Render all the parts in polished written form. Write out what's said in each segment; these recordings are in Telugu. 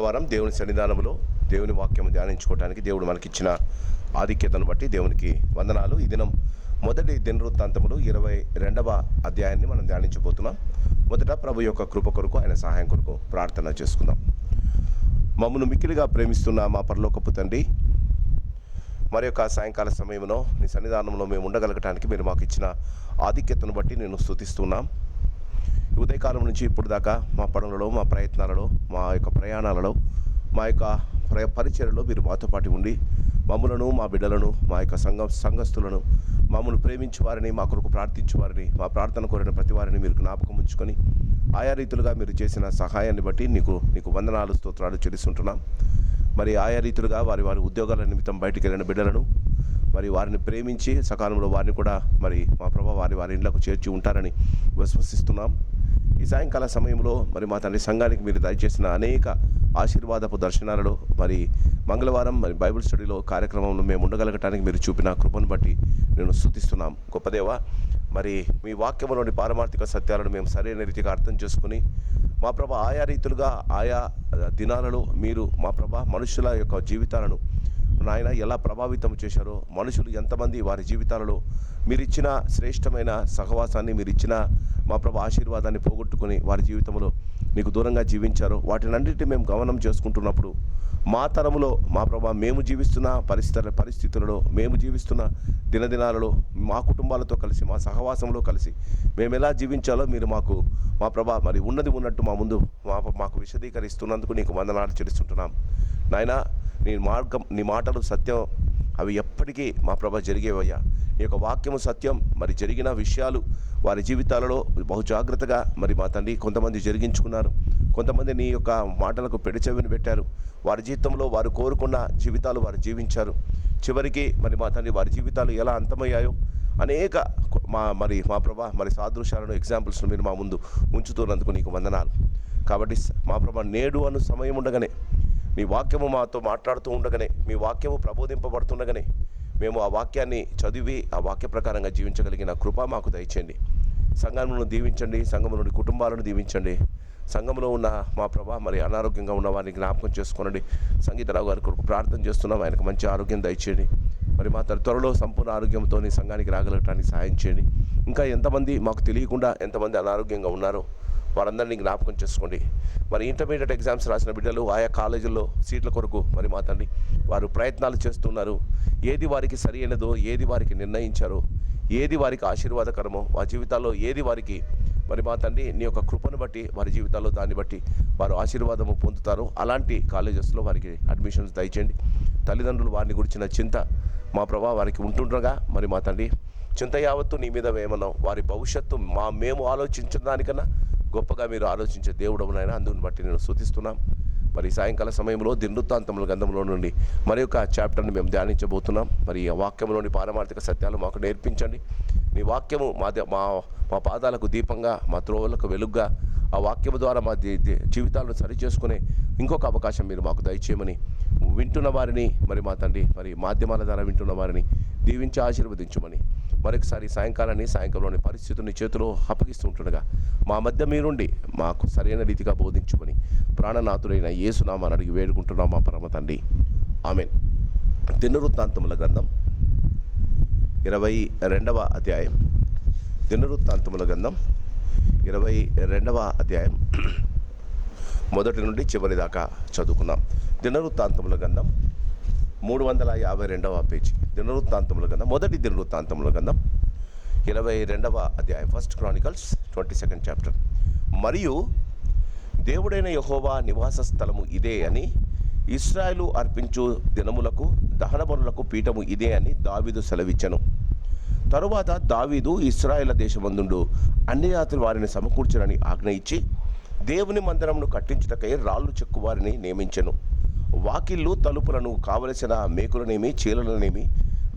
వారం దేవుని సన్నిధానంలో దేవుని వాక్యం ధ్యానించుకోవడానికి దేవుడు మనకిచ్చిన ఆధిక్యతను బట్టి దేవునికి వందనాలు. ఈ దినం మొదటి దినవృత్తాంతములు 22వ అధ్యాయాన్ని మనం ధ్యానించబోతున్నాం. మొదట ప్రభు యొక్క కృప కొరకు, ఆయన సహాయం కొరకు ప్రార్థన చేసుకుందాం. మమ్మల్ని మిక్కిలిగా ప్రేమిస్తున్న మా పరలోకపు తండ్రి, మరి యొక్క సాయంకాల సమయంలో నీ సన్నిధానంలో మేము ఉండగలగటానికి మీరు మాకు ఇచ్చిన ఆధిక్యతను బట్టి నేను స్తుతిస్తున్నాం. ఉదయకాలం నుంచి ఇప్పుడు దాకా మా పనులలో, మా ప్రయత్నాలలో, మా యొక్క ప్రయాణాలలో, మా యొక్క పరిచర్యలో మీరు మాతో పాటు ఉండి మమ్మలను, మా బిడ్డలను, మా యొక్క సంఘస్థులను, మమ్మల్ని ప్రేమించు వారిని, మా కొరకు ప్రార్థించు వారిని, మా ప్రార్థన కోరిన ప్రతి వారిని మీరు జ్ఞాపకం ఉంచుకొని ఆయా రీతులుగా మీరు చేసిన సహాయాన్ని బట్టి నీకు వందనాలు, స్తోత్రాలు చెల్లిస్తుంటున్నాం. మరి ఆయా రీతులుగా వారి ఉద్యోగాల నిమిత్తం బయటికి వెళ్ళిన బిడ్డలను మరి వారిని ప్రేమించి సకాలంలో వారిని కూడా మరి మా ప్రభు వారి ఇండ్లకు చేర్చి ఉంటారని విశ్వసిస్తున్నాం. ఈ సాయంకాల సమయంలో మరి మా తండ్రి సంఘానికి మీరు దయచేసిన అనేక ఆశీర్వాదపు దర్శనాలలో మరి మంగళవారం మరి బైబిల్ స్టడీలో కార్యక్రమంలో మేము ఉండగలగటానికి మీరు చూపిన కృపను బట్టి నేను స్తుతిస్తున్నాం. గొప్పదేవా, మరి మీ వాక్యంలోని పారమార్థిక సత్యాలను మేము సరైన రీతిగా అర్థం చేసుకుని మా ప్రభ ఆయా రీతులుగా ఆయా దినాలలో మీరు మా ప్రభ మనుషుల యొక్క జీవితాలను నాయన ఎలా ప్రభావితం చేశారో, మనుషులు ఎంతమంది వారి జీవితాలలో మీరిచ్చిన శ్రేష్టమైన సహవాసాన్ని, మీరిచ్చిన మా ప్రభ ఆశీర్వాదాన్ని పోగొట్టుకుని వారి జీవితంలో నీకు దూరంగా జీవించారో, వాటినన్నిటిని మేము గమనం చేసుకుంటున్నప్పుడు మా తరములో మా ప్రభ మేము జీవిస్తున్న పరిస్థితులలో, మేము జీవిస్తున్న దినదినాలలో మా కుటుంబాలతో కలిసి, మా సహవాసంలో కలిసి మేము ఎలా జీవించాలో మీరు మా ప్రభ మరి ఉన్నది ఉన్నట్టు మా ముందు మాకు విశదీకరిస్తున్నందుకు నీకు వందనాలు చెల్లిస్తుంటున్నాం. నాయన నీ మాటలు సత్యం, అవి ఎప్పటికీ మా ప్రభ జరిగేవయ్యా. నీ యొక్క వాక్యము సత్యం, మరి జరిగిన విషయాలు వారి జీవితాలలో బహు జాగ్రత్తగా మరి మా తండ్రి కొంతమంది జరిగించుకున్నారు, కొంతమంది నీ యొక్క మాటలకు పెడిచెవిని పెట్టారు. వారి జీవితంలో వారు కోరుకున్న జీవితాలు వారు జీవించారు. చివరికి మరి మా తండ్రి వారి జీవితాలు ఎలా అంతమయ్యాయో అనేక మా ప్రభ మరి సాదృశ్యాలను, ఎగ్జాంపుల్స్ను మీరు మా ముందు ఉంచుతున్నందుకు నీకు వందనాలు. కాబట్టి మా ప్రభ నేడు అను సమయం ఉండగానే, మీ వాక్యము మాతో మాట్లాడుతూ ఉండగానే, మీ వాక్యము ప్రబోధింపబడుతుండగానే మేము ఆ వాక్యాన్ని చదివి ఆ వాక్య ప్రకారంగా జీవించగలిగిన కృప మాకు దయచేయండి. సంఘములను దీవించండి, సంఘములోని కుటుంబాలను దీవించండి. సంఘంలో ఉన్న మా ప్రభ మరి అనారోగ్యంగా ఉన్న వారిని జ్ఞాపకం చేసుకోనండి. సంగీతరావు గారి కొరకు ప్రార్థన చేస్తున్నాం, ఆయనకు మంచి ఆరోగ్యం దయచేయండి. మరి మా త్వరలో సంపూర్ణ ఆరోగ్యంతో సంఘానికి రాగలగటానికి సహాయం చేయండి. ఇంకా ఎంతమంది మాకు తెలియకుండా ఎంతమంది అనారోగ్యంగా ఉన్నారో వారందరినీ జ్ఞాపకం చేసుకోండి. మరి ఇంటర్మీడియట్ ఎగ్జామ్స్ రాసిన బిడ్డలు ఆయా కాలేజీల్లో సీట్ల కొరకు మరి మా తండ్రి వారు ప్రయత్నాలు చేస్తున్నారు. ఏది వారికి సరి అయినదో, ఏది వారికి నిర్ణయించారో, ఏది వారికి ఆశీర్వాదకరమో, వారి జీవితాల్లో ఏది వారికి మరి మా తండ్రి నీ యొక్క కృపను బట్టి వారి జీవితాల్లో దాన్ని బట్టి వారు ఆశీర్వాదము పొందుతారో అలాంటి కాలేజెస్లో వారికి అడ్మిషన్స్ దయచేయండి. తల్లిదండ్రులు వారిని గురించిన చింత మా ప్రభా వారికి ఉంటుండగా మరి మా తండ్రి చింత యావత్తు నీ మీద వేయమన్నాం. వారి భవిష్యత్తు మేము ఆలోచించిన దానికన్నా గొప్పగా మీరు ఆలోచించే దేవుడమునైనా, అందుని బట్టి నేను స్తుతిస్తున్నాం. మరి సాయంకాల సమయంలో దినవృత్తాంతముల గ్రంథంలో నుండి మరి యొక్క చాప్టర్ని మేము ధ్యానించబోతున్నాం. మరి ఆ వాక్యంలోని పారమార్థిక సత్యాలు మాకు నేర్పించండి. మీ వాక్యము మా పాదాలకు దీపంగా, మా త్రోవలకు వెలుగ్గా, ఆ వాక్యము ద్వారా మా జీవితాలను సరిచేసుకునే ఇంకొక అవకాశం మీరు మాకు దయచేయమని, వింటున్న వారిని మరి మా తండ్రి మరి మాధ్యమాల ద్వారా వింటున్న వారిని దీవించి ఆశీర్వదించమని, మరొకసారి సాయంకాలంలోని పరిస్థితుల్ని చేతిలో అప్పగిస్తుంటుండగా మా మధ్య మీరుండి మాకు సరైన రీతిగా బోధించమని ప్రాణనాథుడైన యేసునామాన్ని అడిగి వేడుకుంటున్నాం మా పరమ తండ్రి, ఆమేన్. దినవృత్తాంతముల గ్రంథం 22వ అధ్యాయం. దినవృత్తాంతముల గ్రంథం 22వ అధ్యాయం మొదటి నుండి చివరి దాకా చదువుకున్నాం. దినవృత్తాంతముల గ్రంథం 352వ పేజీ. దినవృత్తాంతముల గ్రంథం, మొదటి దినవృత్తాంతముల గ్రంథం 22వ అధ్యాయం, ఫస్ట్ క్రానికల్స్ 22nd చాప్టర్. మరియు దేవుడైన యెహోవా నివాస స్థలము ఇదే అని, ఇశ్రాయేలు అర్పించు దినములకు దహన బలులకు పీఠము ఇదే అని దావీదు సెలవిచ్చెను. తరువాత దావీదు ఇశ్రాయేలు దేశమందుండు అన్ని జాతుల వారిని సమకూర్చనని ఆజ్ఞ ఇచ్చి దేవుని మందిరమును కట్టించుటకై రాళ్ళు చెక్కు వారిని నియమించెను. వాకిళ్ళు, తలుపులను కావలసిన మేకులనేమి, చీలలనేమి,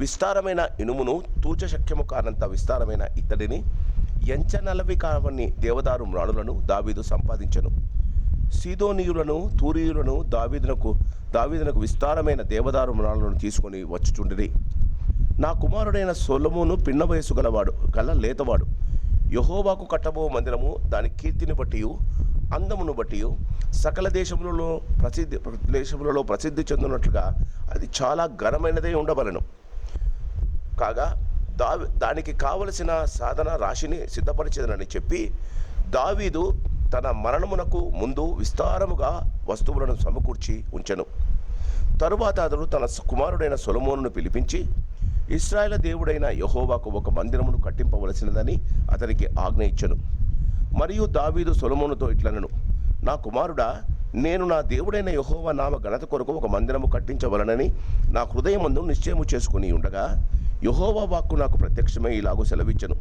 విస్తారమైన ఇనుమును, తూచశక్యము కానంత విస్తారమైన ఇత్తడిని, ఎంచనలవి కావని దేవదారు మ్రాణులను దావీదు సంపాదించెను. సీదోనీయులను, తూరీయులను దావీదునకు విస్తారమైన దేవదారు మ్రాణులను తీసుకొని వచ్చుచుండిరి. నా కుమారుడైన సొలొమోను పిన్న వయసు గల లేతవాడు. యెహోవాకు కట్టబో మందిరము దాని కీర్తిని బట్టి అందమును బట్టి సకల దేశములలో ప్రసిద్ధి చెందినట్లుగా అది చాలా ఘనమైనదే ఉండవలెను. కాగా దానికి కావలసిన సాధన రాశిని సిద్ధపరిచేదనని చెప్పి దావీదు తన మరణమునకు ముందు విస్తారముగా వస్తువులను సమకూర్చి ఉంచెను. తరువాత అతడు తన కుమారుడైన సొలొమోనును పిలిపించి ఇశ్రాయేలు దేవుడైన యెహోవాకు ఒక మందిరమును కట్టింపవలసినదని అతనికి ఆజ్ఞ ఇచ్చెను. మరియు దావీదు సొలొమోనుతో ఇట్లనెను, నా కుమారుడా, నేను నా దేవుడైన యెహోవా నామ ఘనత కొరకు ఒక మందిరము కట్టించవలనని నా హృదయమందు నిశ్చయము చేసుకుని ఉండగా యెహోవా వాక్కు నాకు ప్రత్యక్షమై ఇలాగూ సెలవిచ్చెను,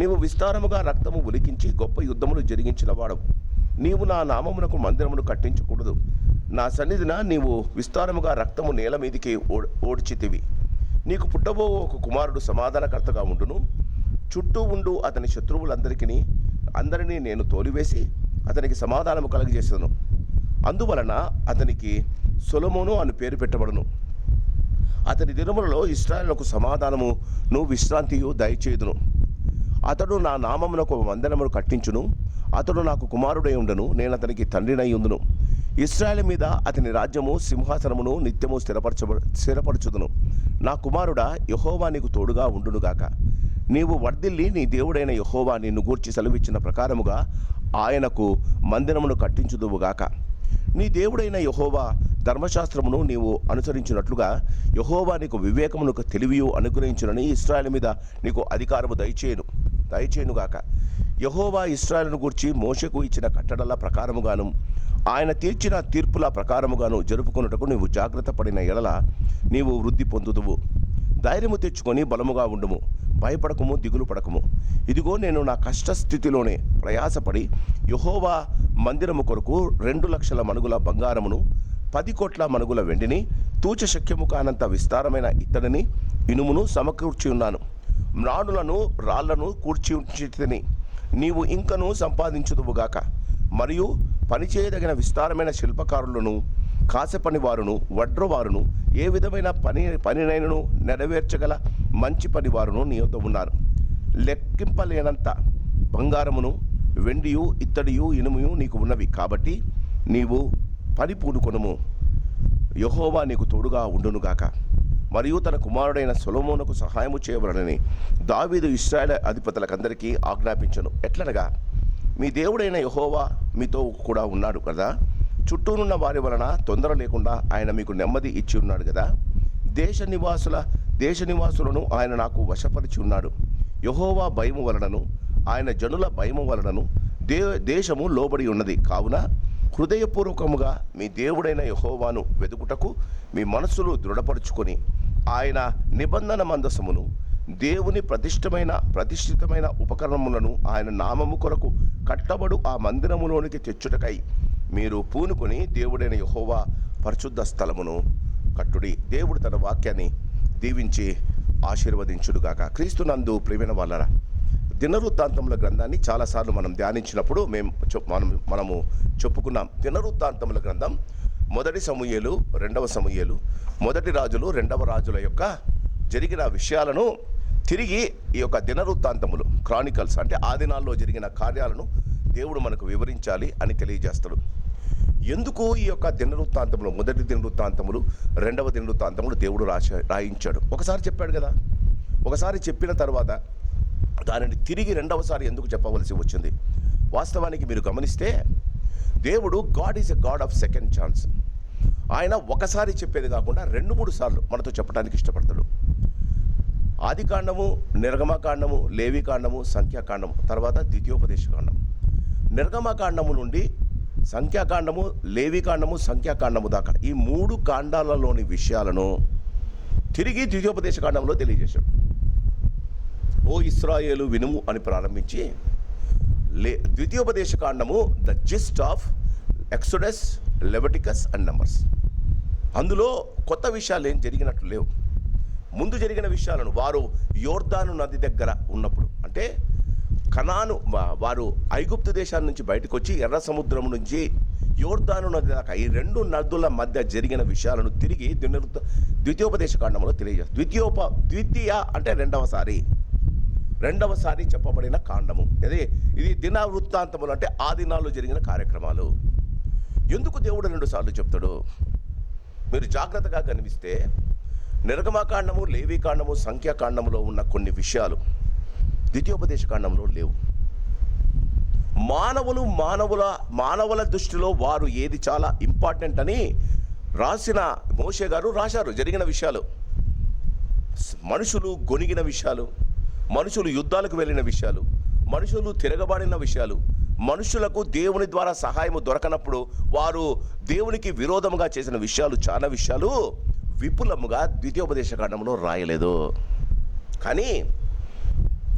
నీవు విస్తారముగా రక్తము ఉలికించి గొప్ప యుద్ధములు జరిగించిన వాడవు. నీవు నా నామమునకు మందిరమును కట్టించకూడదు. నా సన్నిధిన నీవు విస్తారముగా రక్తము నేల మీదికి ఓడ్చితివి. నీకు పుట్టబో ఒక కుమారుడు సమాధానకర్తగా ఉండును. చుట్టూ ఉండు అతని అందరినీ నేను తోలివేసి అతనికి సమాధానము కలుగజేసేదను. అందువలన అతనికి సొలొమోను అని పేరు పెట్టబడును. అతని దినములలో ఇశ్రాయేలుకు సమాధానమును విశ్రాంతియు దయచేయుదును. అతడు నా నామమునకు మందిరమును కట్టించును. అతడు నాకు కుమారుడై ఉండను. నేను అతనికి తండ్రినై ఉందును. ఇశ్రాయేలు మీద అతని రాజ్యము సింహాసనమును నిత్యము స్థిరపరచుదును. నా కుమారుడా, యెహోవా నీకు తోడుగా ఉండునుగాక. నీవు వర్ధిల్లి నీ దేవుడైన యెహోవా నిన్ను గూర్చి సెలవిచ్చిన ప్రకారముగా ఆయనకు మందిరమును కట్టించుదువుగాక. నీ దేవుడైన యెహోవా ధర్మశాస్త్రమును నీవు అనుసరించినట్లుగా యెహోవా నీకు వివేకమును తెలివియు అనుగ్రహించునని ఇశ్రాయేలు మీద నీకు అధికారము దయచేయునుగాక. యెహోవా ఇశ్రాయేలును గూర్చి మోషేకు ఇచ్చిన కట్టడల ప్రకారముగాను ఆయన తీర్చిన తీర్పుల ప్రకారముగాను జరుపుకొనుటకు నీవు జాగ్రత్త పడిన ఎడల నీవు వృద్ధి పొందుదువు. ధైర్యము తెచ్చుకొని బలముగా ఉండుము. భయపడకము, దిగులు పడకము. ఇదిగో, నేను నా కష్టస్థితిలోనే ప్రయాసపడి యెహోవా మందిరము కొరకు 2,00,000 మణుగుల బంగారమును 10 కోట్ల మణుగుల వెండిని తూచ శక్యము కానంత విస్తారమైన ఇత్తడిని ఇనుమును సమకూర్చి ఉన్నాను. మ్రాణులను రాళ్లను కూర్చి ఉంచితిని. నీవు ఇంకను సంపాదించుదువుగాక. మరియు పనిచేయదగిన విస్తారమైన శిల్పకారులను, కాసపని వారును, వడ్రవారును, ఏ విధమైన పనినైనను నెరవేర్చగల మంచి పని వారును నీ యొద్ద ఉన్నారు. లెక్కింపలేనంత బంగారమును, వెండియు, ఇత్తడియు, ఇనుముయు నీకు ఉన్నవి. కాబట్టి నీవు పని పూనుకొనుము. యెహోవా నీకు తోడుగా ఉండునుగాక. మరియు తన కుమారుడైన సొలొమోనుకు సహాయము చేయవలనని దావీదు ఇశ్రాయేలు అధిపతులకందరికీ ఆజ్ఞాపించెను. ఎట్లనగా, మీ దేవుడైన యెహోవా మీతో కూడా ఉన్నాడు కదా. చుట్టూనున్న వారి వలన తొందర లేకుండా ఆయన మీకు నెమ్మది ఇచ్చి ఉన్నాడు కదా. దేశ నివాసులను ఆయన నాకు వశపరిచి ఉన్నాడు. యెహోవా భయము వలనను ఆయన జనుల భయము వలనను దేశము లోబడి ఉన్నది. కావున హృదయపూర్వకముగా మీ దేవుడైన యెహోవాను వెదుకుటకు మీ మనస్సులు దృఢపరుచుకొని ఆయన నిబంధన మందసమును, దేవుని ప్రతిష్ఠితమైన ఉపకరణములను ఆయన నామము కొరకు కట్టబడు ఆ మందిరములోనికి తెచ్చుటకై మీరు పూనుకొని దేవుడైన యెహోవా పరిశుద్ధ స్థలమును కట్టుడి. దేవుడు తన వాక్యాన్ని దీవించి ఆశీర్వదించుడుగాక. క్రీస్తునందు ప్రియమైన వాళ్ళరా, దినవృత్తాంతముల గ్రంథాన్ని చాలాసార్లు మనం ధ్యానించినప్పుడు మనము చెప్పుకున్నాం. దినవృత్తాంతముల గ్రంథం 1 సమూయేలు, 2 సమూయేలు, 1 రాజులు, 2 రాజుల యొక్క జరిగిన విషయాలను తిరిగి ఈ యొక్క దినవృత్తాంతములు, క్రానికల్స్ అంటే ఆ దినాల్లో జరిగిన కార్యాలను దేవుడు మనకు వివరించాలి అని తెలియజేస్తాడు. ఎందుకు ఈ యొక్క దినవృత్తాంతములు, 1 దినవృత్తాంతములు, 2 దినవృత్తాంతములు దేవుడు రాయించాడు? ఒకసారి చెప్పాడు కదా. ఒకసారి చెప్పిన తర్వాత దానిని తిరిగి 2వసారి ఎందుకు చెప్పవలసి వచ్చింది? వాస్తవానికి మీరు గమనిస్తే దేవుడు God is a God of second chance. ఆయన ఒకసారి చెప్పేది కాకుండా 2-3 సార్లు మనతో చెప్పడానికి ఇష్టపడతాడు. ఆదికాండము, నిర్గమకాండము, లేవికాండము, సంఖ్యాకాండము, తర్వాత ద్వితీయోపదేశకాండం. నిర్గమకాండము నుండి సంఖ్యాకాండము, లేవికాండము, సంఖ్యాకాండము దాకా ఈ 3 కాండాలలోని విషయాలను తిరిగి ద్వితీయోపదేశకాండంలో తెలియజేశాడు. ఓ ఇశ్రాయేలు వినుము అని ప్రారంభించి ద్వితీయోపదేశకాండము the gist of Exodus, Leviticus and Numbers. అందులో కొత్త విషయాలు ఏం జరిగినట్లు లేవు. ముందు జరిగిన విషయాలను, వారు యోర్దాను నది దగ్గర ఉన్నప్పుడు, అంటే వారు ఐగుప్తు దేశాన్ని నుంచి బయటకు వచ్చి ఎర్ర సముద్రం నుంచి యోర్దాను నది దాకా ఈ 2 నదుల మధ్య జరిగిన విషయాలను తిరిగి ద్వితీయోపదేశకాండంలో తెలియజేస్తారు. ద్వితీయ అంటే 2వసారి. రెండవసారి చెప్పబడిన కాండము. ఇది దిన వృత్తాంతములు, అంటే ఆ దినాల్లో జరిగిన కార్యక్రమాలు. ఎందుకు దేవుడు 2 సార్లు చెప్తాడు? మీరు జాగ్రత్తగా కనిపిస్తే నిర్గమకాండము, లేవీకాండము, సంఖ్యాకాండములో ఉన్న కొన్ని విషయాలు ద్వితీయోపదేశ కాండంలో లేవు. మానవుల దృష్టిలో వారు ఏది చాలా ఇంపార్టెంట్ అని రాసిన మోషే గారు రాశారు. జరిగిన విషయాలు, మనుషులు గొనిగిన విషయాలు, మనుషులు యుద్ధాలకు వెళ్ళిన విషయాలు, మనుషులు తిరగబడిన విషయాలు, మనుషులకు దేవుని ద్వారా సహాయము దొరకనప్పుడు వారు దేవునికి విరోధముగా చేసిన విషయాలు, చాలా విషయాలు విపులముగా ద్వితీయోపదేశ కాండంలో రాయలేదు. కానీ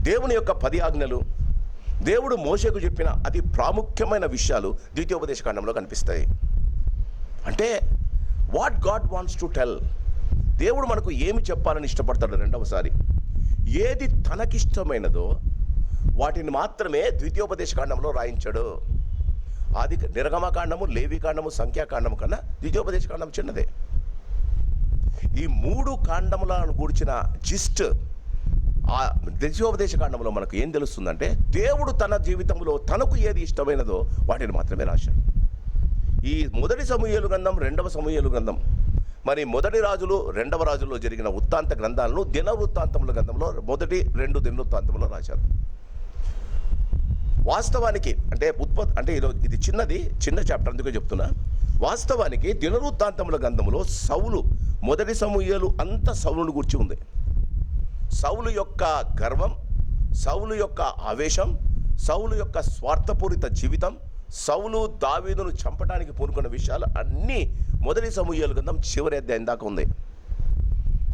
దేవుని యొక్క 10 ఆజ్ఞలు, దేవుడు మోషేకు చెప్పిన అతి ప్రాముఖ్యమైన విషయాలు ద్వితీయోపదేశ కాండంలో కనిపిస్తాయి. అంటే what God wants to tell, దేవుడు మనకు ఏమి చెప్పాలని ఇష్టపడతాడు? రెండవసారి ఏది తనకిష్టమైనదో వాటిని మాత్రమే ద్వితీయోపదేశ కాండంలో రాయించాడు. అది నిర్గమకాండము, లేవీకాండము, సంఖ్యాకాండము కన్నా ద్వితీయోపదేశ కాండం చిన్నదే. ఈ 3 కాండములను గూర్చిన జిస్ట్ ఆ ద్వితీయోపదేశ కాండంలో మనకు ఏం తెలుస్తుందంటే, దేవుడు తన జీవితంలో తనకు ఏది ఇష్టమైనదో వాటిని మాత్రమే రాశాడు. ఈ మొదటి సమూయేలు గ్రంథం, 2వ సమూయేలు గ్రంథం, మరి మొదటి రాజులు, 2వ రాజుల్లో జరిగిన వృత్తాంత గ్రంథాలను దిన వృత్తాంతముల గ్రంథంలో మొదటి 2 దిన వృత్తాంతములో రాశారు. వాస్తవానికి అంటే ఇది చిన్న చాప్టర్, అందుకే చెప్తున్నా. వాస్తవానికి దినవృత్తాంతముల గ్రంథములో సౌలు, మొదటి సమూయేలు అంతా సౌలును గురించి ఉంది. సౌలు యొక్క గర్వం, సౌలు యొక్క ఆవేశం, సౌలు యొక్క స్వార్థపూరిత జీవితం, సౌలు దావీదును చంపడానికి పూనుకున్న విషయాలు అన్నీ మొదటి సమూయేలు గ్రంథం చివరి అధ్యాయం దాకా ఉంది.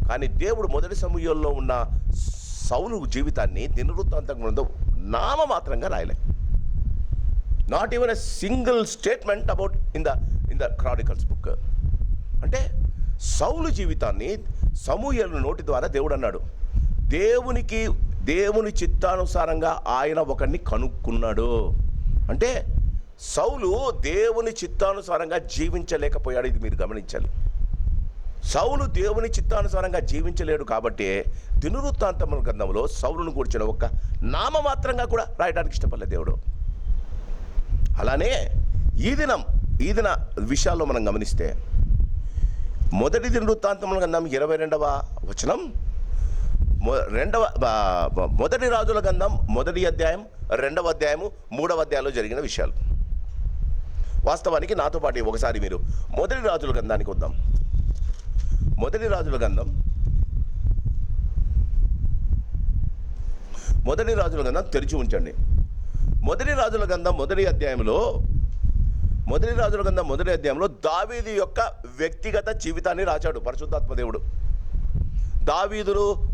కానీ దేవుడు మొదటి సమూయేలులో ఉన్న సౌలు జీవితాన్ని దినవృత్తాంతం గ్రంథం నామమాత్రంగా రాయలే. Not even a single statement about in the Chronicles book. అంటే సౌలు జీవితాన్ని సమూయేలు నోటి ద్వారా దేవుడు అన్నాడు, దేవుని చిత్తానుసారంగా ఆయన ఒకరిని కనుక్కున్నాడు. అంటే సౌలు దేవుని చిత్తానుసారంగా జీవించలేకపోయాడు. ఇది మీరు గమనించాలి. సౌలు దేవుని చిత్తానుసారంగా జీవించలేడు కాబట్టి దినవృత్తాంతముల గ్రంథంలో సౌలును కూర్చిన ఒక్క నామమాత్రంగా కూడా రాయడానికి ఇష్టపడలేదు దేవుడు. అలానే ఈ దిన విషయాల్లో మనం గమనిస్తే మొదటి దినవృత్తాంతముల గ్రంథం 22వ వచనం, మొదటి రాజుల గ్రంథం 1వ అధ్యాయం, 2వ అధ్యాయము, 3వ అధ్యాయంలో జరిగిన విషయాలు. వాస్తవానికి నాతో పాటు ఒకసారి మీరు మొదటి రాజుల గ్రంథానికి వద్దాం. మొదటి రాజుల గ్రంథం తెరిచి ఉంచండి. మొదటి రాజుల గ్రంథం మొదటి అధ్యాయంలో దావీదు యొక్క వ్యక్తిగత జీవితాన్ని రాశాడు పరిశుద్ధాత్మ దేవుడు. దావీదు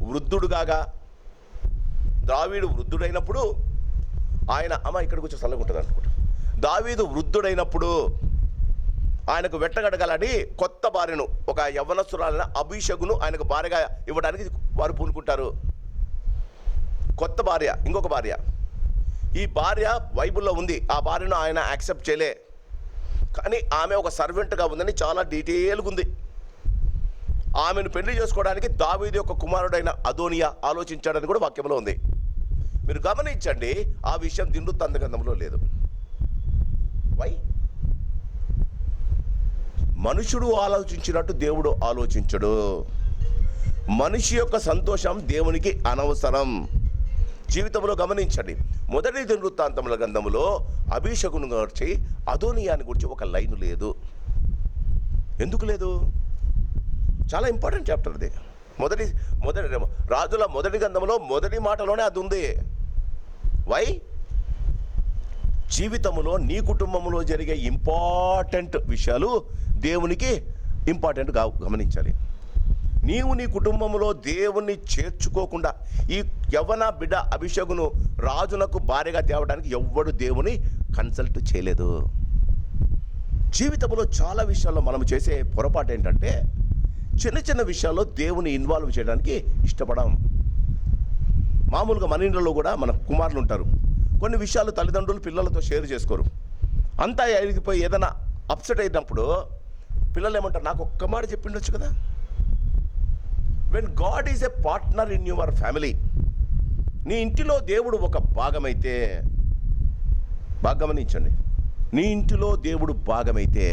వృద్ధుడైనప్పుడు ఆయన ఇక్కడికి వచ్చి చల్లగా ఉంటుంది అనుకుంటా. దావీదు వృద్ధుడైనప్పుడు ఆయనకు వెట్టగడగలని కొత్త భార్యను, ఒక యవ్వనస్తురాలైన అభిషగును ఆయనకు భార్యగా ఇవ్వడానికి వారు పూనుకుంటారు. కొత్త భార్య, ఇంకొక భార్య. ఈ భార్య బైబిల్లో ఉంది. ఆ భార్యను ఆయన యాక్సెప్ట్ చేయలే. కానీ ఆమె ఒక సర్వెంట్గా ఉందని చాలా డీటెయిల్గా ఉంది. ఆమెను పెళ్లి చేసుకోవడానికి దావీదు యొక్క కుమారుడైన అదోనియా ఆలోచించాడని కూడా వాక్యంలో ఉంది. మీరు గమనించండి, ఆ విషయం దినవృత్తాంత గ్రంథంలో లేదు. వై? మనుషుడు ఆలోచించినట్టు దేవుడు ఆలోచించడు. మనిషి యొక్క సంతోషం దేవునికి అనవసరం. జీవితంలో గమనించండి, మొదటి దినవృత్తాంతముల గ్రంథంలో అభిషేకును గురించి, అదోనియాని గురించి ఒక లైన్ లేదు. ఎందుకు లేదు? చాలా ఇంపార్టెంట్ చాప్టర్ అది. మొదటి రాజుల మొదటి గ్రంథంలో మొదటి మాటలోనే అది ఉంది. వై? జీవితంలో నీ కుటుంబంలో జరిగే ఇంపార్టెంట్ విషయాలు దేవునికి ఇంపార్టెంట్ గమనించాలి. నీవు నీ కుటుంబంలో దేవుణ్ణి చేర్చుకోకుండా ఈ యవ్వన బిడ్డ అభిషేకును రాజునకు భార్యగా తేవడానికి ఎవ్వడు దేవుని కన్సల్ట్ చేయలేదు. జీవితంలో చాలా విషయాల్లో మనం చేసే పొరపాటు ఏంటంటే, చిన్న విషయాల్లో దేవుని ఇన్వాల్వ్ చేయడానికి ఇష్టపడం. మామూలుగా మన ఇంట్లో కూడా మన కుమారులు ఉంటారు. కొన్ని విషయాలు తల్లిదండ్రులు పిల్లలతో షేర్ చేసుకోరు. అంతా ఎరిగిపోయి ఏదైనా అప్సెట్ అయినప్పుడు పిల్లలు ఏమంటారు, నాకు ఒక్క మాట చెప్పిండొచ్చు కదా. When God is a partner in your family, నీ ఇంటిలో దేవుడు ఒక భాగమైతే, బాగా గమనించండి, నీ ఇంటిలో దేవుడు భాగమైతే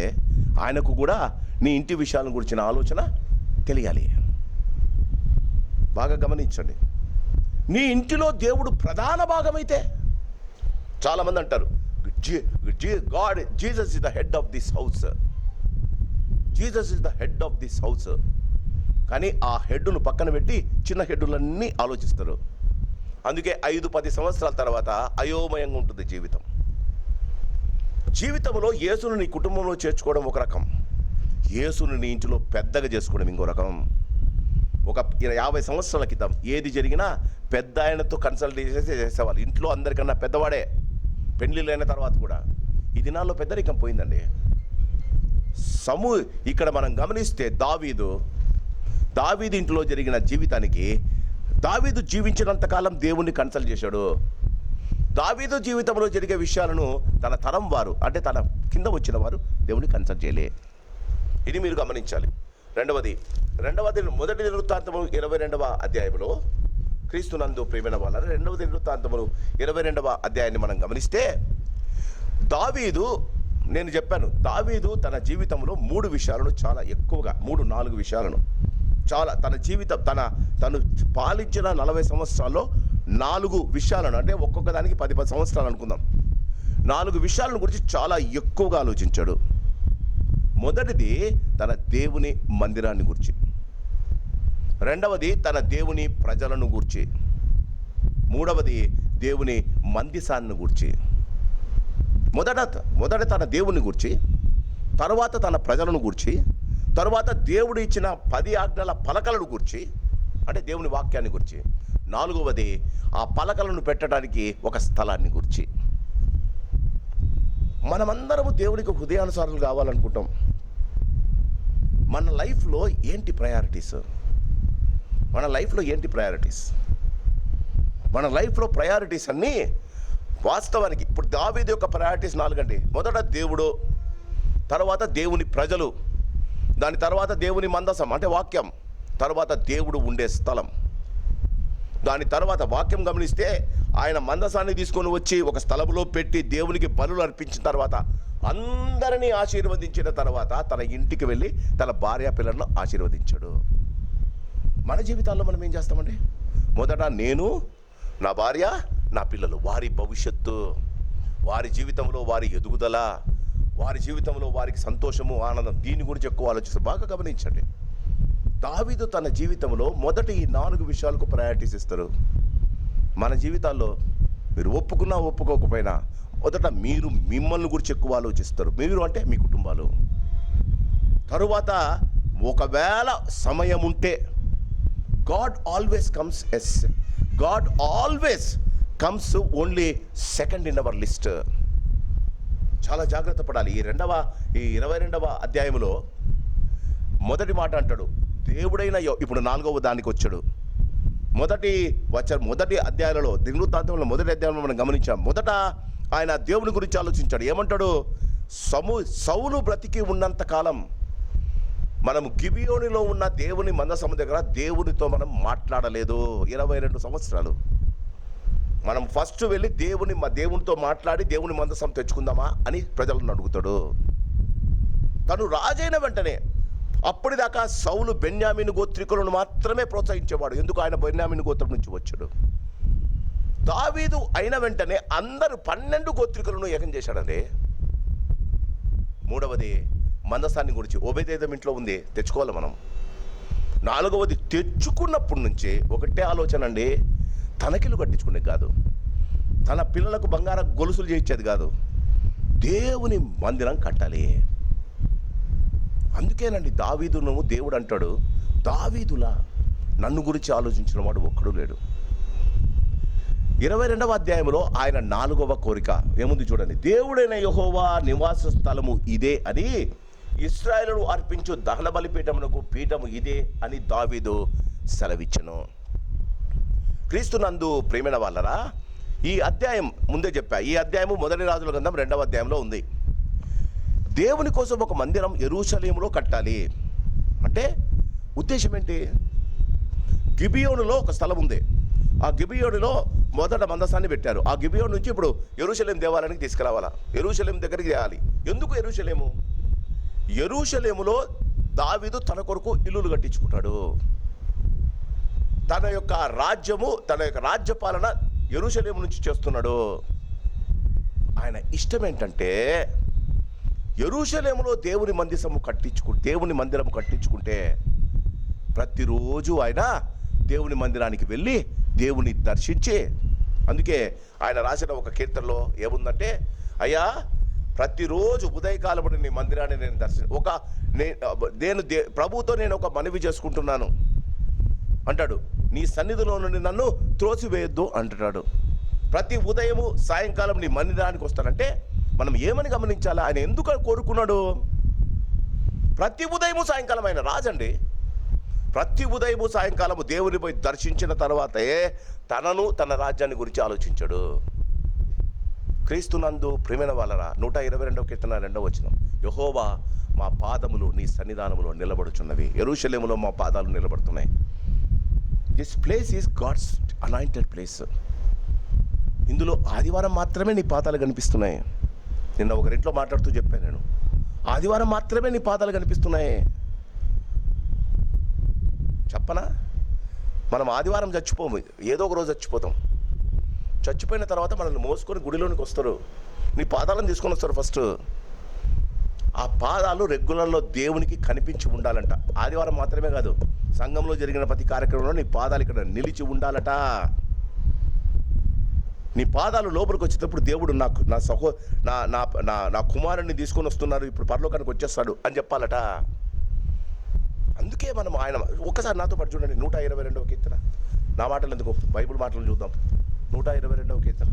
ఆయనకు కూడా నీ ఇంటి విషయాలను గురించిన ఆలోచన తెలియాలి. బాగా గమనించండి, నీ ఇంటిలో దేవుడు ప్రధాన భాగమైతే, చాలామంది అంటారు Jesus is the head of this house, Jesus is the head of this house. కానీ ఆ హెడ్ను పక్కన పెట్టి చిన్న హెడ్డులన్నీ ఆలోచిస్తారు. అందుకే 5-10 సంవత్సరాల తర్వాత అయోమయంగా ఉంటుంది జీవితం. జీవితంలో యేసును నీ కుటుంబంలో చేర్చుకోవడం ఒక రకం, యేసును నీ ఇంటిలో పెద్దగా చేసుకోవడం ఇంకో రకం. ఒక 50 సంవత్సరాల క్రితం ఏది జరిగినా పెద్ద ఆయనతో కన్సల్ట్ చేసేవాళ్ళు. ఇంట్లో అందరికన్నా పెద్దవాడే, పెళ్ళిళ్ళైన తర్వాత కూడా. ఈ దినాల్లో పెద్దరికం పోయిందండి. ఇక్కడ మనం గమనిస్తే దావీదు ఇంట్లో జరిగిన జీవితానికి, దావీదు జీవించినంతకాలం దేవుణ్ణి కన్సల్ట్ చేశాడు. దావీదు జీవితంలో జరిగే విషయాలను తన తరం వారు, అంటే తన కింద వచ్చిన వారు దేవుని కన్సల్ట్ చేయలే. ఇది మీరు గమనించాలి. రెండవది మొదటి దినవృత్తాంతము 22వ అధ్యాయంలో, క్రీస్తునందు ప్రియమైన వాళ్ళ 2వ దినవృత్తాంతములు 22వ అధ్యాయాన్ని మనం గమనిస్తే, నేను చెప్పాను, దావీదు తన జీవితంలో 3 విషయాలను చాలా ఎక్కువగా, 3-4 విషయాలను చాలా తన జీవితం, తను పాలించిన 40 సంవత్సరాల్లో 4 విషయాలను, అంటే ఒక్కొక్క దానికి 10 సంవత్సరాలు అనుకుందాం, 4 విషయాలను గురించి చాలా ఎక్కువగా ఆలోచించాడు. మొదటిది తన దేవుని మందిరాన్ని గురించి, రెండవది తన దేవుని ప్రజలను గూర్చి, మూడవది దేవుని మందిసాన్ని గూర్చి. మొదట తన దేవుని గూర్చి, తర్వాత తన ప్రజలను గూర్చి, తర్వాత దేవుడు ఇచ్చిన 10 ఆజ్ఞల పలకలను గూర్చి, అంటే దేవుని వాక్యాన్ని గురించి, 4వది ఆ పలకలను పెట్టడానికి ఒక స్థలాన్ని గురించి. మనమందరము దేవునికి హృదయానుసారులు కావాలనుకుంటాం. మన లైఫ్లో ఏంటి ప్రయారిటీస్? మన లైఫ్లో ప్రయారిటీస్ అన్నీ వాస్తవానికి ఇప్పుడు దావీదు యొక్క ప్రయారిటీస్ 4 అండి. మొదట దేవుడు, తర్వాత దేవుని ప్రజలు, దాని తర్వాత దేవుని మందసం అంటే వాక్యం, తర్వాత దేవుడు ఉండే స్థలం, దాని తర్వాత వాక్యం గమనిస్తే ఆయన మందసాన్ని తీసుకొని వచ్చి ఒక స్థలంలో పెట్టి దేవునికి బలులు అర్పించిన తర్వాత అందరినీ ఆశీర్వదించిన తర్వాత తన ఇంటికి వెళ్ళి తన భార్య పిల్లలను ఆశీర్వదించాడు. మన జీవితాల్లో మనం ఏం చేస్తామండి? మొదట నేను, నా భార్య, నా పిల్లలు, వారి భవిష్యత్తు, వారి జీవితంలో వారి ఎదుగుదల, వారి జీవితంలో వారికి సంతోషము, ఆనందం, దీని గురించి ఎక్కువ ఆలోచిస్తారు. బాగా గమనించండి, దావీదు తన జీవితంలో మొదటి ఈ 4 విషయాలకు ప్రయారిటీస్ ఇస్తారు. మన జీవితాల్లో మీరు ఒప్పుకున్నా ఒప్పుకోకపోయినా మొదట మీరు మిమ్మల్ని గురించి ఎక్కువ ఆలోచిస్తారు. మీరు అంటే మీ కుటుంబాలు. తరువాత ఒకవేళ సమయం ఉంటే God always comes only second in our list. చాలా జాగ్రత్త పడాలి. ఈ 22వ అధ్యాయంలో మొదటి మాట అంటాడు, దేవుడైన ఇప్పుడు 4వ దానికి వచ్చాడు. మొదటి అధ్యాయంలో, దినవృత్తాంతంలో మొదటి అధ్యాయంలో మనం గమనించాం. మొదట ఆయన దేవుని గురించి ఆలోచించాడు. ఏమంటాడు? సౌలు బ్రతికి ఉన్నంత కాలం మనం గిబియోనులో ఉన్న దేవుని మందసం దగ్గర దేవునితో మనం మాట్లాడలేదు. 22 సంవత్సరాలు మనం ఫస్ట్ వెళ్ళి దేవునితో మాట్లాడి దేవుని మందసం తెచ్చుకుందామా అని ప్రజలను అడుగుతాడు. తను రాజైన వెంటనే అప్పటిదాకా సౌలు బెన్యామీను గోత్రికులను మాత్రమే ప్రోత్సహించేవాడు. ఎందుకు? ఆయన బెన్యామీను గోత్రం నుంచి వచ్చాడు. దావీదు అయిన వెంటనే అందరూ 12 గోత్రికులను ఏకం చేశాడండి. మూడవది మందసాన్ని గురించి, ఓబేదేదోము ఇంట్లో ఉంది, తెచ్చుకోవాలి మనం. 4వది తెచ్చుకున్నప్పటి నుంచి ఒకటే ఆలోచన అండి, తనకిలు కట్టించుకునేది కాదు, తన పిల్లలకు బంగారం గొలుసులు చేయించేది కాదు, దేవుని మందిరం కట్టాలి. అందుకేనండి దావీదును దేవుడు అంటాడు, దావీదులా నన్ను గురించి ఆలోచించిన వాడు ఒక్కడు లేడు. 22వ అధ్యాయంలో ఆయన 4వ కోరిక ఏముంది చూడండి. దేవుడైన యెహోవా నివాస స్థలము ఇదే అని, ఇశ్రాయేలును అర్పించు దహన బలిపీఠమునకు పీఠము ఇదే అని దావీదు సెలవిచ్చెను. క్రీస్తునందు ప్రియమైన వాళ్ళరా, ఈ అధ్యాయం ముందే చెప్పా, ఈ అధ్యాయము మొదటి రాజుల గ్రంథం 2వ అధ్యాయంలో ఉంది. దేవుని కోసం ఒక మందిరం యెరూషలేములో కట్టాలి అంటే ఉద్దేశం ఏంటి? గిబియోనులో ఒక స్థలం ఉంది. ఆ గిబియోనులో మొదట మందసాన్ని పెట్టారు. ఆ గిబియోను నుంచి ఇప్పుడు యెరూషలేం దేవాలయానికి తీసుకురావాలా, యెరూషలేం దగ్గరికి చేయాలి. ఎందుకు యెరూషలేము? యెరూషలేములో దావీదు తన కొరకు ఇల్లులు కట్టించుకుంటాడు. తన యొక్క రాజ్యము, తన యొక్క రాజ్యపాలన యెరూషలేము నుంచి చేస్తున్నాడు. ఆయన ఇష్టం ఏంటంటే యెరూషలేములో దేవుని మందిరము కట్టించుకుంటే ప్రతిరోజు ఆయన దేవుని మందిరానికి వెళ్ళి దేవుని దర్శించి, అందుకే ఆయన రాసిన ఒక కీర్తనలో ఏముందంటే, అయ్యా ప్రతిరోజు ఉదయకాలమున నీ మందిరాన్ని నేను ప్రభువుతో నేను ఒక మనవి చేసుకుంటున్నాను అంటాడు. నీ సన్నిధిలో నుండి నన్ను త్రోసివేయొద్దు అంటున్నాడు. ప్రతి ఉదయము సాయంకాలం నీ మందిరానికి వస్తానంటే మనం ఏమని గమనించాలా? ఆయన ఎందుకు కోరుకున్నాడు? ప్రతి ఉదయము సాయంకాలం ఆయన రాజండి. ప్రతి ఉదయము సాయంకాలము దేవుని పోయి దర్శించిన తర్వాతే తనను తన రాజ్యాన్ని గురించి ఆలోచించాడు. క్రీస్తునందు ప్రియమైన వాళ్ళరా, 122వ కీర్తన 2వ వచనం, యెహోవా మా పాదములు నీ సన్నిధానములో నిలబడుచున్నవి. యెరూషలేములో మా పాదాలు నిలబడుతున్నాయి. This place is God's anointed place. ఇందులో ఆదివారం మాత్రమే నీ పాదాలు కనిపిస్తున్నాయి. నిన్న ఒకరింట్లో మాట్లాడుతూ చెప్పాను నేను, ఆదివారం మాత్రమే నీ పాదాలు కనిపిస్తున్నాయి. చెప్పనా? మనం ఆదివారం చచ్చిపోము, ఏదో ఒక రోజు చచ్చిపోతాం. చచ్చిపోయిన తర్వాత మనల్ని మోసుకొని గుడిలోనికి వస్తారు, నీ పాదాలను తీసుకొని వస్తారు. ఫస్ట్ ఆ పాదాలు రెగ్యులర్లో దేవునికి కనిపించి ఉండాలంట. ఆదివారం మాత్రమే కాదు, సంఘంలో జరిగిన ప్రతి కార్యక్రమంలో నీ పాదాలు ఇక్కడ నిలిచి ఉండాలట. నీ పాదాలు లోపలికి వచ్చేటప్పుడు దేవుడు నా కుమారుడిని తీసుకొని వస్తున్నారు, ఇప్పుడు పరలోకానికి వచ్చేస్తాడు అని చెప్పాలట. అందుకే మనం ఆయన ఒక్కసారి నాతో పాటు చూడండి, 122వ కీర్తన. నా మాటలు ఎందుకు, బైబిల్ మాటలు చూద్దాం. 122వ కీర్తన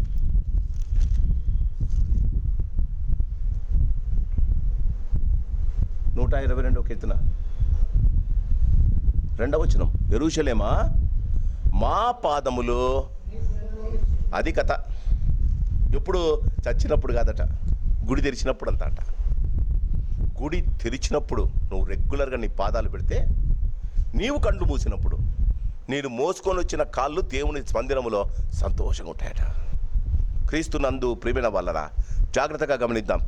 122వ కీర్తన 2వ వచనం, యెరూషలేమా మా పాదములు, అది కథ. ఎప్పుడు? చచ్చినప్పుడు కాదట, గుడి తెరిచినప్పుడు అంత అట. గుడి తెరిచినప్పుడు నువ్వు రెగ్యులర్గా నీ పాదాలు పెడితే, నీవు కళ్ళు మూసినప్పుడు నేను మోసుకొని వచ్చిన కాళ్ళు దేవుని మందిరములో సంతోషంగా ఉంటాయట. క్రీస్తునందు ప్రియమైన వాళ్ళరా, జాగ్రత్తగా గమనిద్దాం.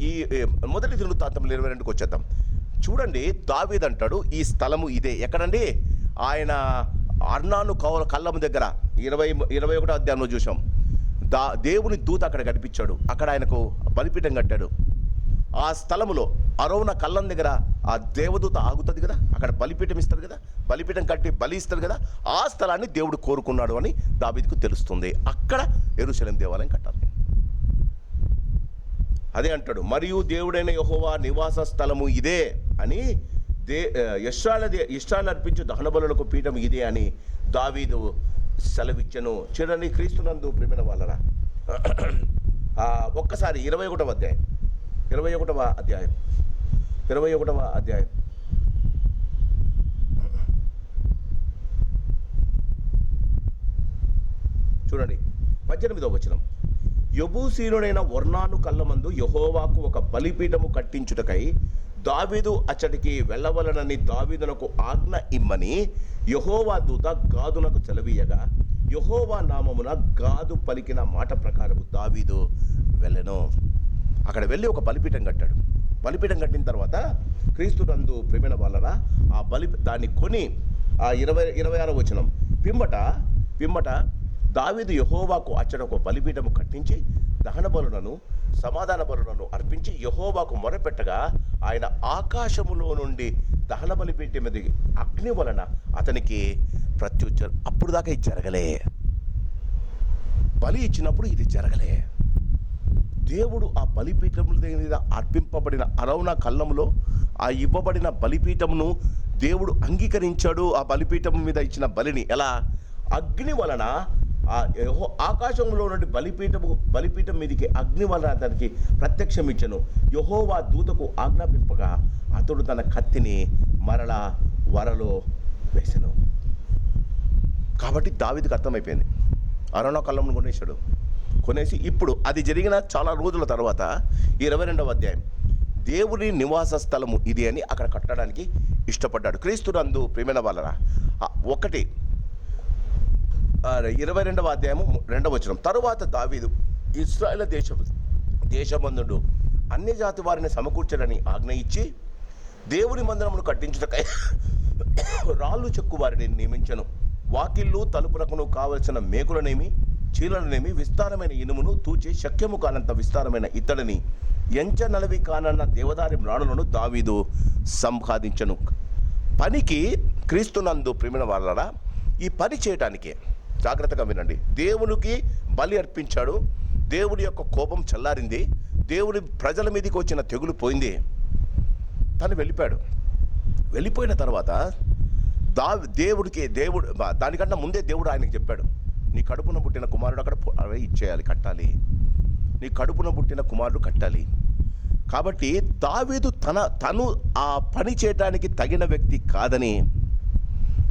ఈ మొదటి దినవృత్తాంతం 22కి వచ్చేద్దాం. చూడండి, దావీదు అంటాడు ఈ స్థలము ఇదే. ఎక్కడండి? ఆయన అర్నాను కళ్ళము దగ్గర 21వ అధ్యాయంలో చూసాం. దేవుని దూత అక్కడ కనిపించాడు. అక్కడ ఆయనకు బలిపీఠం కట్టాడు. ఆ స్థలములో అరౌన కళ్ళం దగ్గర ఆ దేవదూత ఆగుతుంది కదా, అక్కడ బలిపీఠం ఇస్తారు కదా, బలిపీఠం కట్టి బలి ఇస్తారు కదా, ఆ స్థలాన్ని దేవుడు కోరుకున్నాడు అని దావీదుకు తెలుస్తుంది. అక్కడ యెరూషలేం దేవాలయం కట్టాలి. అదే అంటాడు, మరియు దేవుడైన యెహోవా నివాస స్థలము ఇదే అని, ఇష్టాలు అర్పించు దహన బలులకు పీఠం ఇదే అని దావీదు సెలవిచ్చెను. చూడండి, క్రీస్తునందు ప్రియమైన వాళ్ళరా, ఒక్కసారి 21వ అధ్యాయం చూడండి, 18వ వచనం. యెబూసీయుడైన ఒర్నాను కళ్ళమందు యెహోవాకు ఒక బలిపీఠము కట్టించుటకై దావీదు అచ్చటికి వెళ్ళవలనని దావీదునకు ఆజ్ఞ ఇమ్మని యెహోవా దూత గాదునకు సెలవీయగా, యెహోవా నామమున గాదు పలికిన మాట ప్రకారము దావీదు వెళ్ళెను. అక్కడ వెళ్ళి ఒక బలిపీఠం కట్టాడు. బలిపీఠం కట్టిన తర్వాత క్రీస్తునందు ప్రియమైన వాళ్ళరా, ఆ దాన్ని కొని, ఆ 26వ వచనం, పిమ్మట దావీదు యెహోవాకు అచ్చట ఒక బలిపీఠము కట్టించి దహన బలులను సమాధాన బలులను అర్పించి యెహోవాకు మొరపెట్టగా, ఆయన ఆకాశములో నుండి దహన బలిపీఠం మీద అగ్ని వలన అతనికి ప్రత్యుత్తరం. అప్పుడు దాకా ఇది జరగలే. బలి ఇచ్చినప్పుడు ఇది జరగలే. దేవుడు ఆ బలిపీఠముల మీద అర్పింపబడిన అరౌన కళ్ళములో ఆ ఇవ్వబడిన బలిపీఠమును దేవుడు అంగీకరించాడు. ఆ బలిపీఠం మీద ఇచ్చిన బలిని ఎలా? అగ్ని వలన, ఆకాశంలో నుండి బలిపీఠం మీదకి అగ్ని వలన అతనికి ప్రత్యక్షం ఇచ్చను. యెహోవా దూతకు ఆజ్ఞాపింపగా అతడు తన కత్తిని మరలా వరలో వేసెను. కాబట్టి దావీదుకు అర్థమైపోయింది, అరౌన కళ్ళమును కొనేసి ఇప్పుడు అది జరిగిన చాలా రోజుల తర్వాత 22వ అధ్యాయం, దేవుని నివాస స్థలము ఇది అని అక్కడ కట్టడానికి ఇష్టపడ్డాడు. క్రీస్తునందు ప్రియమైన వాళ్ళరా, ఒకటి 22వ అధ్యాయము 2వ వచనం. తరువాత దావీదు ఇశ్రాయేలు దేశమందుడు అన్య జాతి వారిని సమకూర్చడని ఆజ్ఞ ఇచ్చి దేవుని మందిరమును కట్టించుటకై రాళ్ళు చెక్కు వారిని నియమించను. వాకిళ్ళు తలుపులకును కావలసిన మేకులనేమి చీలలనేమి విస్తారమైన ఇనుమును తూచి శక్యము కానంత విస్తారమైన ఇత్తడిని ఎంచనలవి కానన్న దేవదారి మ్రాణులను దావీదు సంపాదించను. పనికి క్రీస్తునందు ప్రేమిన వాళ్ళరా, ఈ పని చేయటానికే జాగ్రత్తగా వినండి. దేవునికి బలి అర్పించాడు, దేవుడి యొక్క కోపం చల్లారింది, దేవుడి ప్రజల మీదకి వచ్చిన తెగులు పోయింది, తను వెళ్ళిపోయిన తర్వాత దేవుడు దానికన్నా ముందే దేవుడు ఆయనకి చెప్పాడు, నీ కడుపున పుట్టిన కుమారుడు అక్కడ ఇచ్చేయాలి, కట్టాలి, నీ కడుపున పుట్టిన కుమారుడు కట్టాలి. కాబట్టి దావీదు తను ఆ పని చేయటానికి తగిన వ్యక్తి కాదని,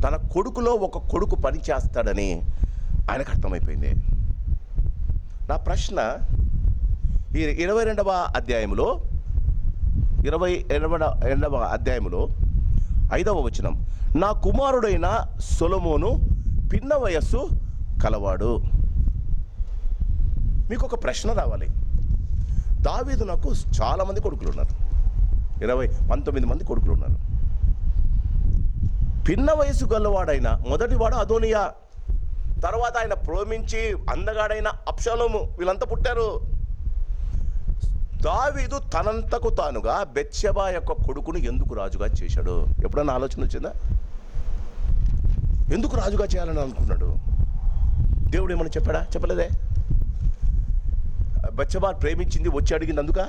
తన కొడుకులో ఒక కొడుకు పని చేస్తాడని ఆయనకు అర్థమైపోయింది. నా ప్రశ్న, ఈ 22వ అధ్యాయంలో 5వ వచనం, నా కుమారుడైన సొలొమోను పిన్న వయస్సు కలవాడు. మీకు ఒక ప్రశ్న రావాలి. దావీదు నాకు చాలామంది కొడుకులు ఉన్నారు, 19 మంది కొడుకులు ఉన్నారు. పిన్న వయసు గలవాడైన మొదటివాడు అదోనియా, తర్వాత ఆయన ప్రేమించి అందగాడైన అబ్షాలోము, వీళ్ళంతా పుట్టారు. దావీదు తనంతకు తానుగా బెత్షెబా యొక్క కొడుకును ఎందుకు రాజుగా చేశాడు? ఎప్పుడన్నా ఆలోచన వచ్చిందా? ఎందుకు రాజుగా చేయాలని అనుకున్నాడు? దేవుడు ఏమని చెప్పాడా? చెప్పలేదే. బెత్షెబా ప్రేమించింది, వచ్చి అడిగింది అందుక.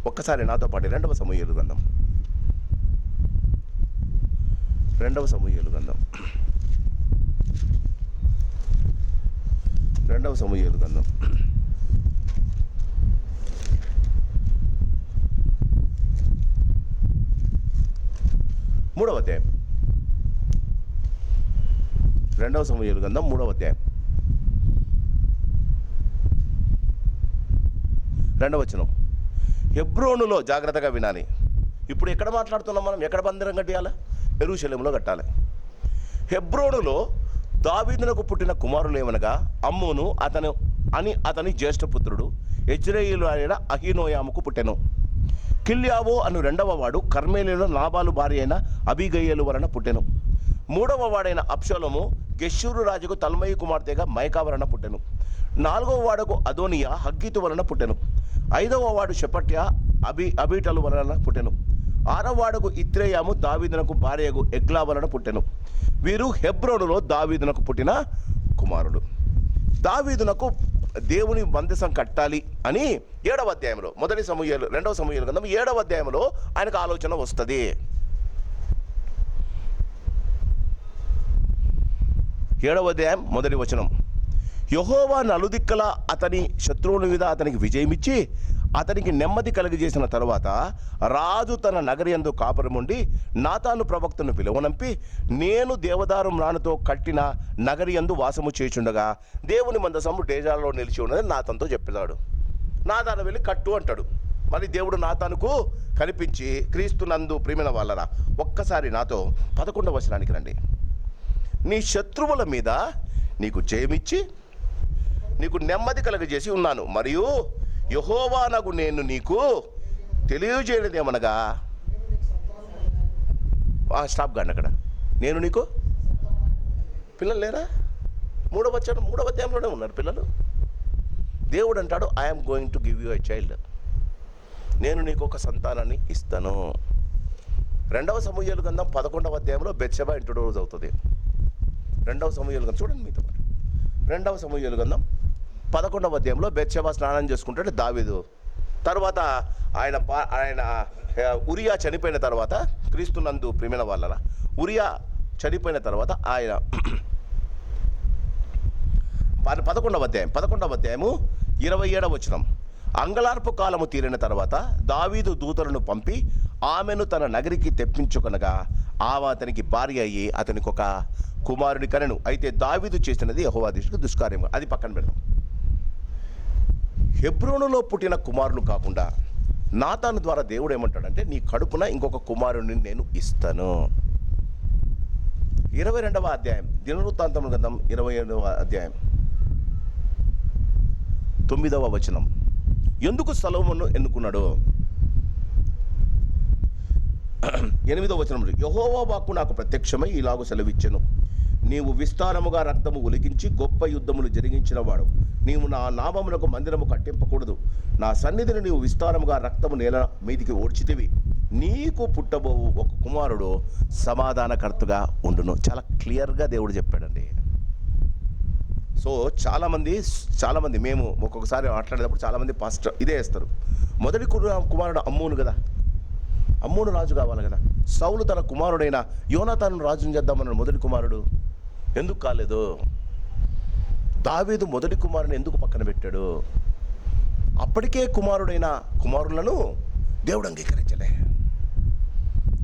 ఒక్కసారి నాతో పాటు 2వ సమూయేలు గ్రంథం 2వ సమూయేలు గ్రంథం 2వ సమూయేలు గ్రంథం 3వ అధ్యాయం 2వ సమూయేలు గ్రంథం 3వ అధ్యాయం 2వ వచనం. హెబ్రోనులో, జాగ్రత్తగా వినాలి. ఇప్పుడు ఎక్కడ మాట్లాడుతున్నాం మనం? ఎక్కడ మందిరం కట్టాలి? యెరూషలేములో కట్టాలి. హెబ్రోనులో దావీదునకు పుట్టిన కుమారులు ఏమనగా అమ్మోను అతని జ్యేష్ఠపుత్రుడు యెజ్రెయేలు అయిన అహీనోయాముకు పుట్టెను. కిల్యావో అను 2వ వాడు కర్మేలిలో నాబాలు భార్య అయిన అబీగయలు వలన పుట్టెను. 3వ వాడైన అబ్షాలోము గెషూరు రాజుకు తల్మయి కుమార్తెగా మైకా వలన పుట్టెను. 4వ వాడకు అదోనియా హగ్గీతు వలన పుట్టెను. 5వ వాడు షెపట్య అబీటలు వలన పుట్టెను. 6వ వాడకు ఇత్రేయాము దావీదునకు భార్యకు ఎగ్లా వలన పుట్టెను. వీరు హెబ్రోనులో దావీదునకు పుట్టిన కుమారుడు. దావీదునకు దేవుని మందసం కట్టాలి అని 7వ అధ్యాయంలో 2వ సమూయేలు గ్రంథం 7వ అధ్యాయంలో ఆయనకు ఆలోచన వస్తుంది. 7వ అధ్యాయం 1వ వచనం. యెహోవా నలుదిక్కల అతని శత్రువుల మీద అతనికి విజయమిచ్చి అతనికి నెమ్మది కలిగజేసిన తరువాత రాజు తన నగరి యందు కాపురముండి నాతాను ప్రవక్తను పిలువనంపి, నేను దేవదారు మ్రానుతో కట్టిన నగరి యందు వాసము చేయుచుండగా దేవుని మందసము డేజాలో నిలిచి ఉన్నది నాతానుతో చెప్పాడు. నాతాను వెళ్ళి కట్టు అంటాడు. మరి దేవుడు నాతానుకు కనిపించి, క్రీస్తునందు ప్రియమైన వాళ్ళరా, ఒక్కసారి నాతో 11వ వచనానికి రండి. నీ శత్రువుల మీద నీకు జయమిచ్చి నీకు నెమ్మది కలగజేసి ఉన్నాను, మరియు యెహోవానగు నేను నీకు తెలియజేయనిదేమనగా, స్టాప్ గాండి అక్కడ. నేను నీకు పిల్లలు లేరా? 3వ అధ్యాయంలోనే ఉన్నారు పిల్లలు. దేవుడు అంటాడు, I'm going to give you a child, నేను నీకు ఒక సంతానాన్ని ఇస్తాను. 2వ సమూయేలు గ్రంథం 11వ అధ్యాయంలో బెత్షెబా ఇంట్రొడ్యూస్ అవుతుంది. 2వ సమూయేలు గ్రంథం చూడండి మీతో పాటు. 2వ సమూయేలు గ్రంథం 11వ అధ్యాయంలో బెత్షెబా స్నానం చేసుకుంటాడు దావీదు. తర్వాత ఆయన ఉరియా చనిపోయిన తర్వాత, క్రీస్తునందు ప్రియమైన వాళ్ళ ఉరియా చనిపోయిన తర్వాత ఆయన 11వ అధ్యాయము 27వ వచనం. అంగలార్పు కాలము తీరిన తర్వాత దావీదు దూతలను పంపి ఆమెను తన నగరికి తెప్పించుకొనగా ఆమె అతనికి భార్య అయ్యి అతనికి ఒక కుమారుని కనెను. అయితే దావీదు చేసినది యెహోవా దృష్టికి దుష్కార్యం. అది పక్కన పెడదాం. హెబ్రోనులో పుట్టిన కుమారులు కాకుండా నాతాను ద్వారా దేవుడు ఏమంటాడంటే, నీ కడుపున ఇంకొక కుమారుని నేను ఇస్తాను. 22వ అధ్యాయం, దినవృత్తాంతముల గ్రంథం 27వ అధ్యాయం 9వ వచనం. ఎందుకు సొలొమోను ఎన్నుకున్నాడు? 8వ వచనం, యెహోవా వాక్కు నాకు ప్రత్యక్షమై ఇలాగు సెలవిచ్చెను, నీవు విస్తారముగా రక్తము ఒలికించి గొప్ప యుద్ధములు జరిగించిన వాడు, నీవు నా నామమునకు మందిరము కట్టింపకూడదు, నా సన్నిధిని నీవు విస్తారముగా రక్తము నేల మీదికి ఓడ్చితివి, నీకు పుట్టబోవు ఒక కుమారుడు సమాధానకర్తగా ఉండును. చాలా క్లియర్గా దేవుడు చెప్పాడండి. సో చాలామంది మేము ఒక్కొక్కసారి మాట్లాడేటప్పుడు చాలామంది పాస్టర్ ఇదే వేస్తారు. మొదటి కుమారుడు అమ్మోను కదా, అమ్మోను రాజు కావాలి కదా. సౌలు తన కుమారుడైన యోనాతాను రాజుని చేద్దామన్నాడు. మొదటి కుమారుడు ఎందుకు కాలేదు? దావీదు మొదటి కుమారుని ఎందుకు పక్కన పెట్టాడు? అప్పటికే కుమారుడైన కుమారులను దేవుడు అంగీకరించలే.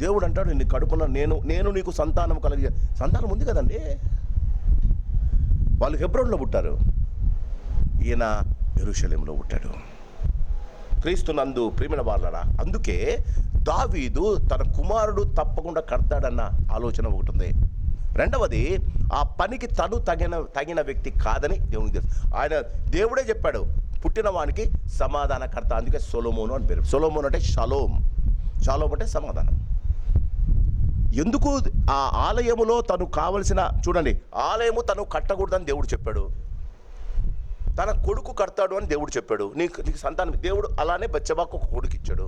దేవుడు అంటాడు, నీ కడుపున నేను నీకు సంతానం కలిగి. సంతానం ఉంది కదండి. వాళ్ళు హెబ్రోన్లో పుట్టారు, ఈయన యెరూషలేములో పుట్టాడు. క్రీస్తునందు ప్రియమైన వాళ్ళరా, అందుకే దావీదు తన కుమారుడు తప్పకుండా కడతాడన్న ఆలోచన ఒకటి ఉంది. రెండవది, ఆ పనికి తను తగిన వ్యక్తి కాదని దేవునికి తెలుసు. దేవుడే చెప్పాడు, పుట్టిన వానికి సమాధానకర్త. అందుకే సొలొమోను అని పేరు. సొలొమోను అంటే షలోమ్ అంటే సమాధానం. ఎందుకు? ఆ ఆలయములో తను కావలసిన, చూడండి, ఆలయము తను కట్టకూడదని దేవుడు చెప్పాడు, తన కొడుకు కడతాడు అని దేవుడు చెప్పాడు. నీకు సంతానం, దేవుడు అలానే బత్షెబాకు ఒక కొడుకు ఇచ్చాడు.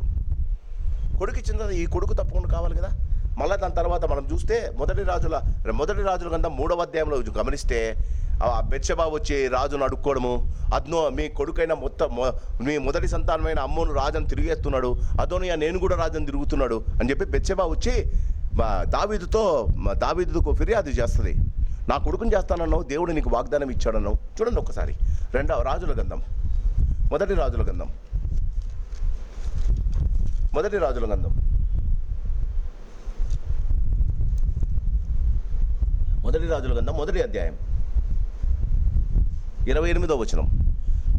కొడుకు ఇచ్చిన తర్వాత ఈ కొడుకు తప్పకుండా కావాలి కదా. మళ్ళీ దాని తర్వాత మనం చూస్తే మొదటి రాజుల కన్నా 3వ అధ్యాయంలో గమనిస్తే ఆ బత్షెబా వచ్చి రాజును అడుక్కోవడము, అద్నో మీ కొడుకైన మీ మొదటి సంతానమైన అమ్మోను రాజును తిరిగేస్తున్నాడు, అదోనియా నేను కూడా రాజును తిరుగుతున్నాడు అని చెప్పి బత్షెబా వచ్చి దావీదుకు ఫిర్యాదు చేస్తుంది. నా కొడుకుని చేస్తానన్నావు, దేవుడు నీకు వాగ్దానం ఇచ్చాడన్నావు. చూడండి ఒక్కసారి మొదటి రాజుల గ్రంథం మొదటి అధ్యాయం 28వ వచనం.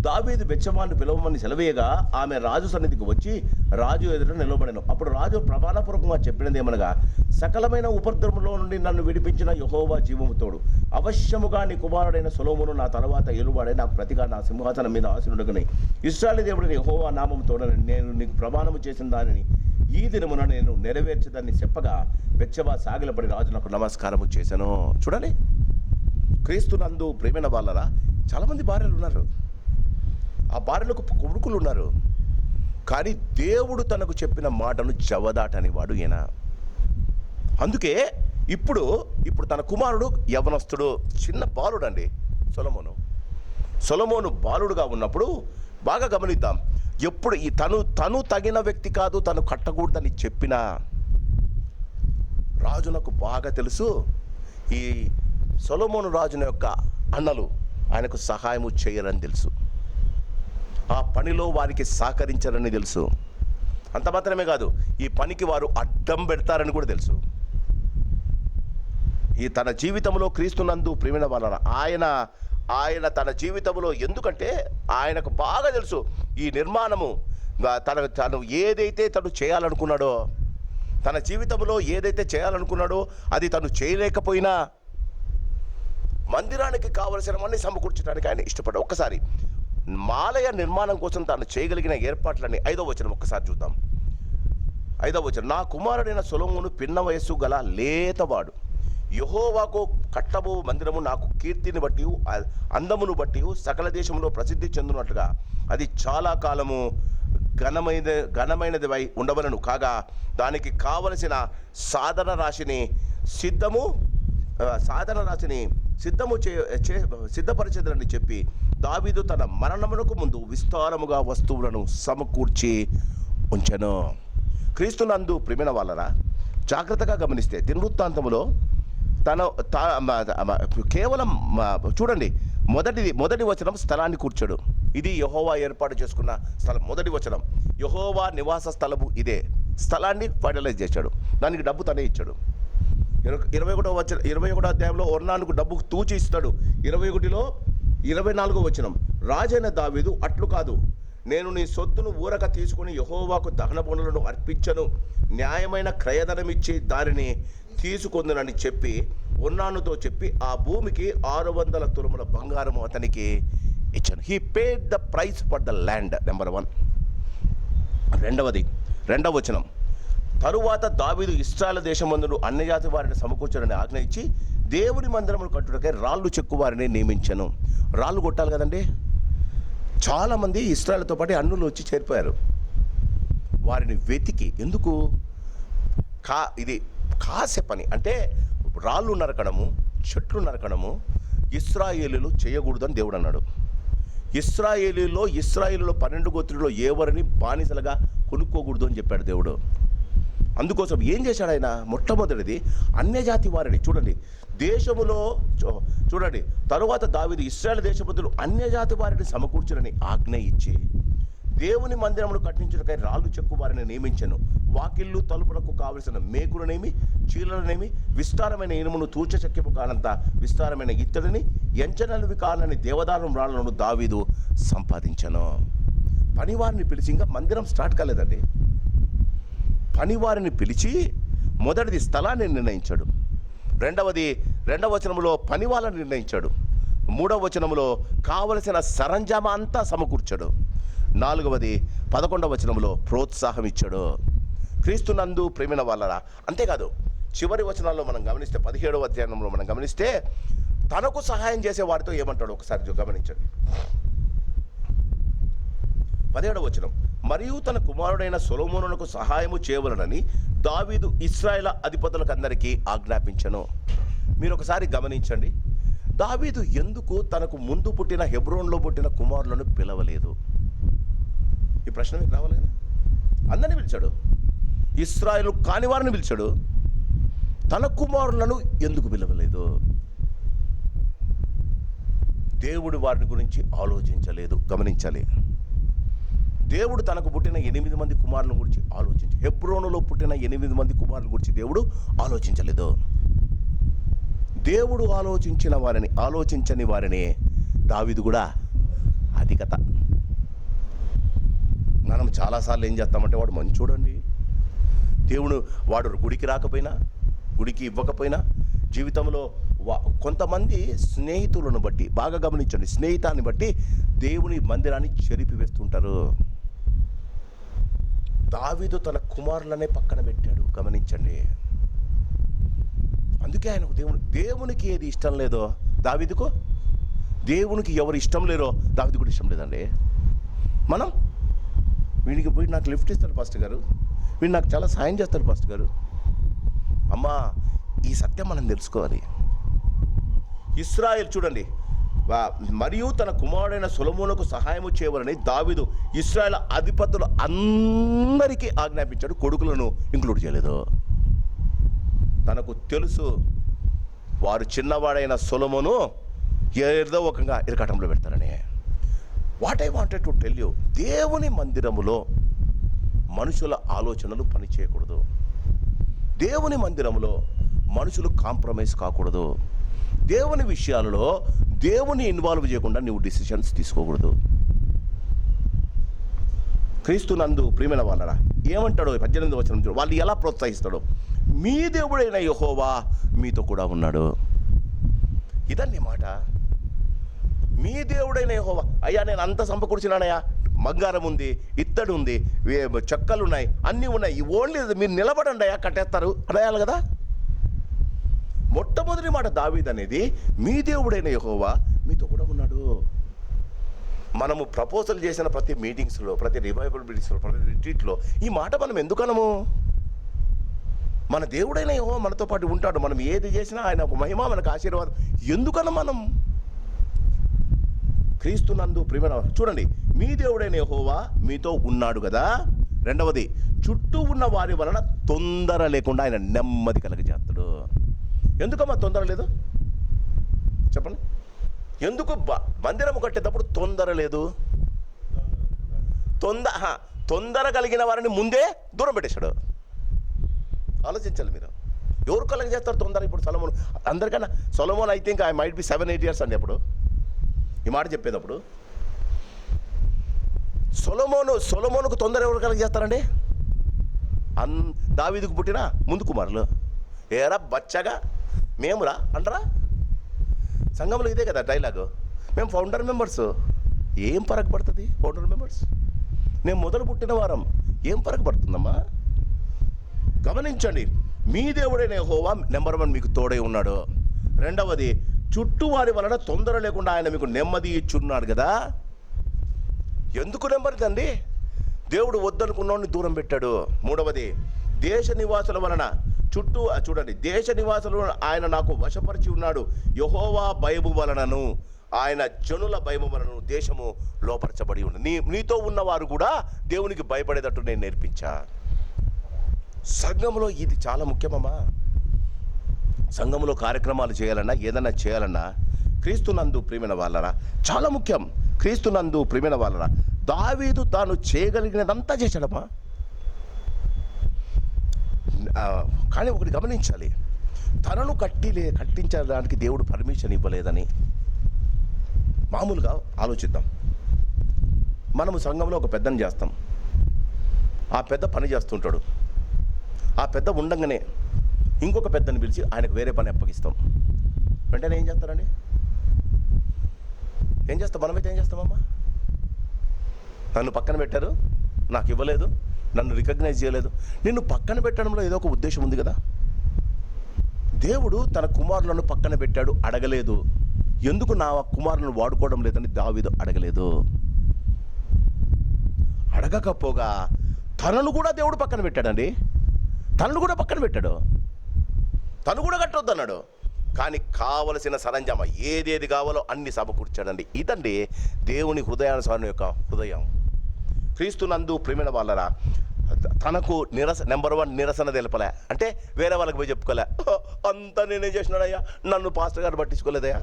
దావీదు బెత్షెబాను పిలవమని సెలవేయగా ఆమె రాజు సన్నిధికి వచ్చి రాజు ఎదుట నిలబడెను. అప్పుడు రాజు ప్రమాణపూర్వకంగా చెప్పినది ఏమనగా, సకలమైన ఉపద్రవంలో నుండి నన్ను విడిపించిన యెహోవా జీవము తోడు, అవశ్యముగా నీ కుమారుడైన సొలొమోను నా తర్వాత ఏలువాడే నాకు ప్రతిగా నా సింహాసనం మీద ఆసీనుడగునై ఇశ్రాయేలు దేవుడైన యెహోవా నామము తోడని నేను నీకు ప్రమాణము చేసిన దానిని ఈ దినమున నేను నెరవేర్చదాన్ని చెప్పగా బెత్షెబా సాగిలపడి రాజునకు నమస్కారము చేశాను. చూడండి, క్రీస్తునందు ప్రియమైన వాళ్ళరా, చాలామంది భార్యలు ఉన్నారు, ఆ భార్యలకు కొడుకులు ఉన్నారు, కానీ దేవుడు తనకు చెప్పిన మాటను జవదాటని వాడు ఈయన. అందుకే ఇప్పుడు తన కుమారుడు యవనస్తుడు, చిన్న బాలుడు అండి సొలొమోను బాలుడుగా ఉన్నప్పుడు బాగా గమనిద్దాం. ఎప్పుడు ఈ తను తగిన వ్యక్తి కాదు, తను కట్టకూడదని చెప్పిన రాజునకు బాగా తెలుసు. ఈ సొలొమోను రాజున యొక్క అన్నలు ఆయనకు సహాయము చేయరని తెలుసు, ఆ పనిలో వారికి సహకరించారని తెలుసు. అంత మాత్రమే కాదు, ఈ పనికి వారు అడ్డం పెడతారని కూడా తెలుసు. ఈ తన జీవితంలో క్రీస్తునందు ప్రియమైన వాళ్ళ ఆయన తన జీవితంలో, ఎందుకంటే ఆయనకు బాగా తెలుసు ఈ నిర్మాణము తను ఏదైతే తను చేయాలనుకున్నాడో, తన జీవితంలో ఏదైతే చేయాలనుకున్నాడో అది తను చేయలేకపోయినా మందిరానికి కావలసినవన్నీ సమకూర్చడానికి ఆయన ఇష్టపడ్డాడు. ఒక్కసారి ఆలయ నిర్మాణం కోసం తాను చేయగలిగిన ఏర్పాట్లన్నీ 5వ వచనం ఒక్కసారి చూద్దాం. 5వ వచనం, నా కుమారుడైన సొలొమోను పిన్న వయస్సు గల లేతవాడు, యెహోవాకు కట్టబో మందిరము నాకు కీర్తిని బట్టి అందమును బట్టి సకల దేశంలో ప్రసిద్ధి చెందినట్లుగా అది చాలా కాలము ఘనమైనది ఉండవలను కాగా దానికి కావలసిన సాధన రాశిని సిద్ధపరిచేదని చెప్పి దావీదు తన మరణమునకు ముందు విస్తారముగా వస్తువులను సమకూర్చి ఉంచెను. క్రీస్తునందు ప్రియమైన వాళ్ళరా, జాగ్రత్తగా గమనిస్తే దినవృత్తాంతములో కేవలం చూడండి, మొదటి వచనం స్థలాన్ని కూర్చాడు. ఇది యెహోవా ఏర్పాటు చేసుకున్న స్థలం. మొదటి వచనం, యెహోవా నివాస స్థలము ఇదే. స్థలాన్ని ఫైనలైజ్ చేశాడు, దానికి డబ్బు తనే ఇచ్చాడు. 21వ అధ్యాయంలో ఒర్నానుకు డబ్బు తూచి ఇస్తాడు. 21లో 24వ వచనం, రాజైన దావీదు అట్లు కాదు, నేను నీ సొత్తును ఊరక తీసుకుని యెహోవాకు దహన బలులను అర్పించను, న్యాయమైన క్రయధనం ఇచ్చి దానిని తీసుకొందునని చెప్పి ఒర్నానుతో చెప్పి ఆ భూమికి 600 తులముల బంగారము అతనికి ఇచ్చాను. He paid the price for the land. Number 1. రెండవ వచనం, తరువాత దావీదు ఇశ్రాయేలు దేశమందును అన్యజాతి వారిని సమకూర్చాలని ఆజ్ఞ ఇచ్చి దేవుని మందిరమును కట్టుటకై రాళ్ళు చెక్కు వారిని నియమించను. రాళ్ళు కొట్టాలి కదండి. చాలామంది ఇశ్రాయేలుతో పాటు అన్నులు వచ్చి చేరిపోయారు. వారిని వెతికి, ఎందుకు ఇది కాసే పని అంటే రాళ్ళు నరకడము, చెట్లు నరకడము ఇశ్రాయేలీలు చేయకూడదని దేవుడు అన్నాడు. ఇశ్రాయేలీలో 12 గోత్రుల్లో ఎవరిని బానిసలుగా కొనుక్కోకూడదు అని చెప్పాడు దేవుడు. అందుకోసం ఏం చేశాడు ఆయన? మొట్టమొదటిది అన్యజాతి వారిని చూడండి, దేశములో చూడండి, తరువాత దావీదు ఇశ్రాయేలు దేశమందును అన్యజాతి వారిని సమకూర్చునని ఆజ్ఞ ఇచ్చి దేవుని మందిరమును కట్టించుటకై రాళ్ళు చెక్కు వారిని నియమించను. వాకిళ్ళు తలుపులకు కావలసిన మేకులనేమి, చీలలనేమి, విస్తారమైన ఇనుమును తూచచక్యము కానంత విస్తారమైన ఇత్తడిని, ఎంచనలువి కానని దేవదారం రాళ్లను దావీదు సంపాదించను. పనివారిని పిలిచి, ఇంకా మందిరం స్టార్ట్ కాలేదండి, పనివారిని పిలిచి మొదటిది స్థలాన్ని నిర్ణయించాడు. రెండవ వచనంలో పనివాళ్ళని నిర్ణయించాడు. 3వ వచనంలో కావలసిన సరంజామా అంతా సమకూర్చాడు. 4వది 11వ వచనంలో ప్రోత్సాహం ఇచ్చాడు. క్రీస్తునందు ప్రేమైన వాళ్ళరా. అంతేకాదు, చివరి వచనాల్లో మనం గమనిస్తే 17వ అధ్యాయంలో మనం గమనిస్తే తనకు సహాయం చేసే వారితో ఏమంటాడు ఒకసారి గమనించండి. 17వ వచనం, మరియు తన కుమారుడైన సొలొమోనునకు సహాయము చేయవలనని దావీదు ఇశ్రాయేలు అధిపతులకు అందరికీ ఆజ్ఞాపించను. మీరు ఒకసారి గమనించండి, దావీదు ఎందుకు తనకు ముందు పుట్టిన హెబ్రోన్లో పుట్టిన కుమారులను పిలవలేదు? ఈ ప్రశ్న మీకు రావాలి కదా. అందరిని పిలిచాడు, ఇశ్రాయేలు కాని వారిని పిలిచాడు, తన కుమారులను ఎందుకు పిలవలేదు? దేవుడు వారిని గురించి ఆలోచించలేదు. గమనించాలి, దేవుడు తనకు పుట్టిన 8 మంది కుమారుల గురించి హెబ్రోనులో పుట్టిన 8 మంది కుమారుల గురించి దేవుడు ఆలోచించలేదు. దేవుడు ఆలోచించని వారిని దావీదు కూడా అధికత. మనం చాలాసార్లు ఏం చేస్తామంటే, వాడు మంచోడండి, వాడు గుడికి రాకపోయినా, గుడికి ఇవ్వకపోయినా, జీవితంలో కొంతమంది స్నేహితులను బట్టి, బాగా గమనించండి, స్నేహితాన్ని బట్టి దేవుని మందిరాన్ని చెరిపివేస్తుంటారు. దావీదు తన కుమారులనే పక్కన పెట్టాడు. గమనించండి, అందుకే ఆయనకు దేవునికి ఏది ఇష్టం లేదో దావీదుకు, దేవునికి ఎవరు ఇష్టం లేరో దావీదు కూడా ఇష్టం లేదండి. మనం వీడికి పోయి నాకు లిఫ్ట్ ఇస్తాడు పాస్టర్ గారు, వీడు నాకు చాలా సాయం చేస్తాడు పాస్టర్ గారు. అమ్మా, ఈ సత్యం మనం తెలుసుకోవాలి. ఇశ్రాయేలు చూడండి, మరియు తన కుమారుడైన సొలొమోనుకు సహాయము చేయవలని దావీదు ఇశ్రాయేలు అధిపతులు అందరికీ ఆజ్ఞాపించాడు. కొడుకులను ఇంక్లూడ్ చేయలేదు. తనకు తెలుసు వారు చిన్నవాడైన సొలొమోను ఏదో ఒకంగా ఇరకాటంలో పెడతారని. What I wanted to tell you, దేవుని మందిరములో మనుషుల ఆలోచనలు పనిచేయకూడదు. దేవుని మందిరములో మనుషులు కాంప్రమైజ్ కాకూడదు. దేవుని విషయాలలో దేవుని ఇన్వాల్వ్ చేయకుండా నువ్వు డిసిషన్స్ తీసుకోకూడదు. క్రీస్తునందు ప్రియమైన వాళ్ళరా, ఏమంటాడో 18వ వచనం చూడు, వాళ్ళు ఎలా ప్రోత్సహిస్తాడో, మీ దేవుడైన యెహోవా మీతో కూడా ఉన్నాడు. ఇదన్నీ మాట. మీ దేవుడైన యెహోవా, అయ్యా నేను అంత సమకూర్చినానయ్యా, బంగారం ఉంది, ఇత్తడి ఉంది, చెక్కలు ఉన్నాయి, అన్నీ ఉన్నాయి, ఓన్లీ మీరు నిలబడండి అయ్యా, కట్టేస్తారు అనేయాలి కదా. మొట్టమొదటి మాట దావీదు అనేది, మీ దేవుడైన యెహోవా మీతో కూడా ఉన్నాడు. మనము ప్రపోజల్ చేసిన ప్రతి మీటింగ్స్లో, ప్రతి రివైవల్ మీటింగ్స్లో, ప్రతి రిట్రీట్లో ఈ మాట మనం ఎందుకనము? మన దేవుడైన యెహోవా మనతో పాటు ఉంటాడు, మనం ఏది చేసినా ఆయన ఒక మహిమ, మనకు ఆశీర్వాదం. ఎందుకన్నా మనం క్రీస్తునందు ప్రియమైన చూడండి, మీ దేవుడైన యెహోవా మీతో ఉన్నాడు కదా. రెండవది, చుట్టూ ఉన్న వారి వలన తొందర లేకుండా ఆయన నెమ్మది కలగజేస్తాడు. ఎందుకమ్మా తొందర లేదు చెప్పండి? ఎందుకు మందిరము కట్టేటప్పుడు తొందర లేదు? తొందర కలిగిన వారిని ముందే దూరం పెట్టేశాడు. ఆలోచించాలి మీరు, ఎవరు కలగజేస్తారు తొందర? ఇప్పుడు సొలొమోను, అందరికన్నా Solomon I think I might be 7-8 years అండి అప్పుడు ఈ మాట చెప్పేటప్పుడు. సొలొమోనుకు తొందర ఎవరు కలగజేస్తారండి? దావీదుకు పుట్టిన ముందు కుమారులు. ఏరా బచ్చగా మేమురా అంటారా? సంఘంలో ఇదే కదా డైలాగు, మేము ఫౌండర్ మెంబర్స్. ఏం ఫరక్ పడుతుంది ఫౌండర్ మెంబర్స్? నేను మొదలు పుట్టిన వారం, ఏం ఫరక్ పడుతుందమ్మా? గమనించండి, మీ దేవుడైన యెహోవా నెంబర్ 1 మీకు తోడై ఉన్నాడు. రెండవది, చుట్టూ వారి వలన తొందర లేకుండా ఆయన మీకు నెమ్మది ఇచ్చున్నాడు కదా. ఎందుకు నెమ్మది అండి? దేవుడు వద్దనుకున్నోడిని దూరం పెట్టాడు. మూడవది, దేశ నివాసుల వలన చుట్టూ చూడండి, దేశ నివాసులు ఆయన నాకు వశపరిచి ఉన్నాడు. యెహోవా భయము వలనను, ఆయన జనుల భయము వలన దేశము లోపరచబడి ఉంది. నీతో ఉన్నవారు కూడా దేవునికి భయపడేటట్టు నేను నేర్పించా. సంఘంలో ఇది చాలా ముఖ్యమమ్మా. సంఘంలో కార్యక్రమాలు చేయాలన్నా, ఏదైనా చేయాలన్నా క్రీస్తునందు ప్రియమైన వాళ్ళరా చాలా ముఖ్యం. క్రీస్తునందు ప్రియమైన వాళ్ళరా, దావీదు తాను చేయగలిగినదంతా చేశాడమ్మా. కానీ ఒకటి గమనించాలి, తనను కట్టించడానికి దేవుడు పర్మిషన్ ఇవ్వలేదని. మామూలుగా ఆలోచిద్దాం, మనము సంఘంలో ఒక పెద్దని చేస్తాం, ఆ పెద్ద పని చేస్తుంటాడు. ఆ పెద్ద ఉండంగానే ఇంకొక పెద్దని పిలిచి ఆయనకు వేరే పని అప్పగిస్తాం. వెంటనే ఏం చేస్తారండి? ఏం చేస్తాం? మనమైతే ఏం చేస్తామమ్మా? నన్ను పక్కన పెట్టారు, నాకు ఇవ్వలేదు, నన్ను రికగ్నైజ్ చేయలేదు. నిన్ను పక్కన పెట్టడంలో ఏదో ఒక ఉద్దేశం ఉంది కదా. దేవుడు తన కుమారులను పక్కన పెట్టాడు, అడగలేదు. ఎందుకు నా కుమారులను వాడుకోవడం లేదని దావీదు అడగలేదు. అడగకపోగా తనను కూడా దేవుడు పక్కన పెట్టాడండి. తనను కూడా పక్కన పెట్టాడు, తను కూడా కట్టొద్దన్నాడు. కానీ కావలసిన సరంజామా ఏదేది కావాలో అన్ని సమకూర్చాడండి. ఇదండి దేవుని హృదయానుసారం యొక్క హృదయం. క్రీస్తునందు ప్రేమైన వాళ్ళరా, తనకు నెంబర్ 1 నిరసన తెలపలే. అంటే వేరే వాళ్ళకి పోయి చెప్పుకోలే, అంతా నేనే చేసినాడయ్యా, నన్ను పాస్టర్ గారు పట్టించుకోలేదయ్యా.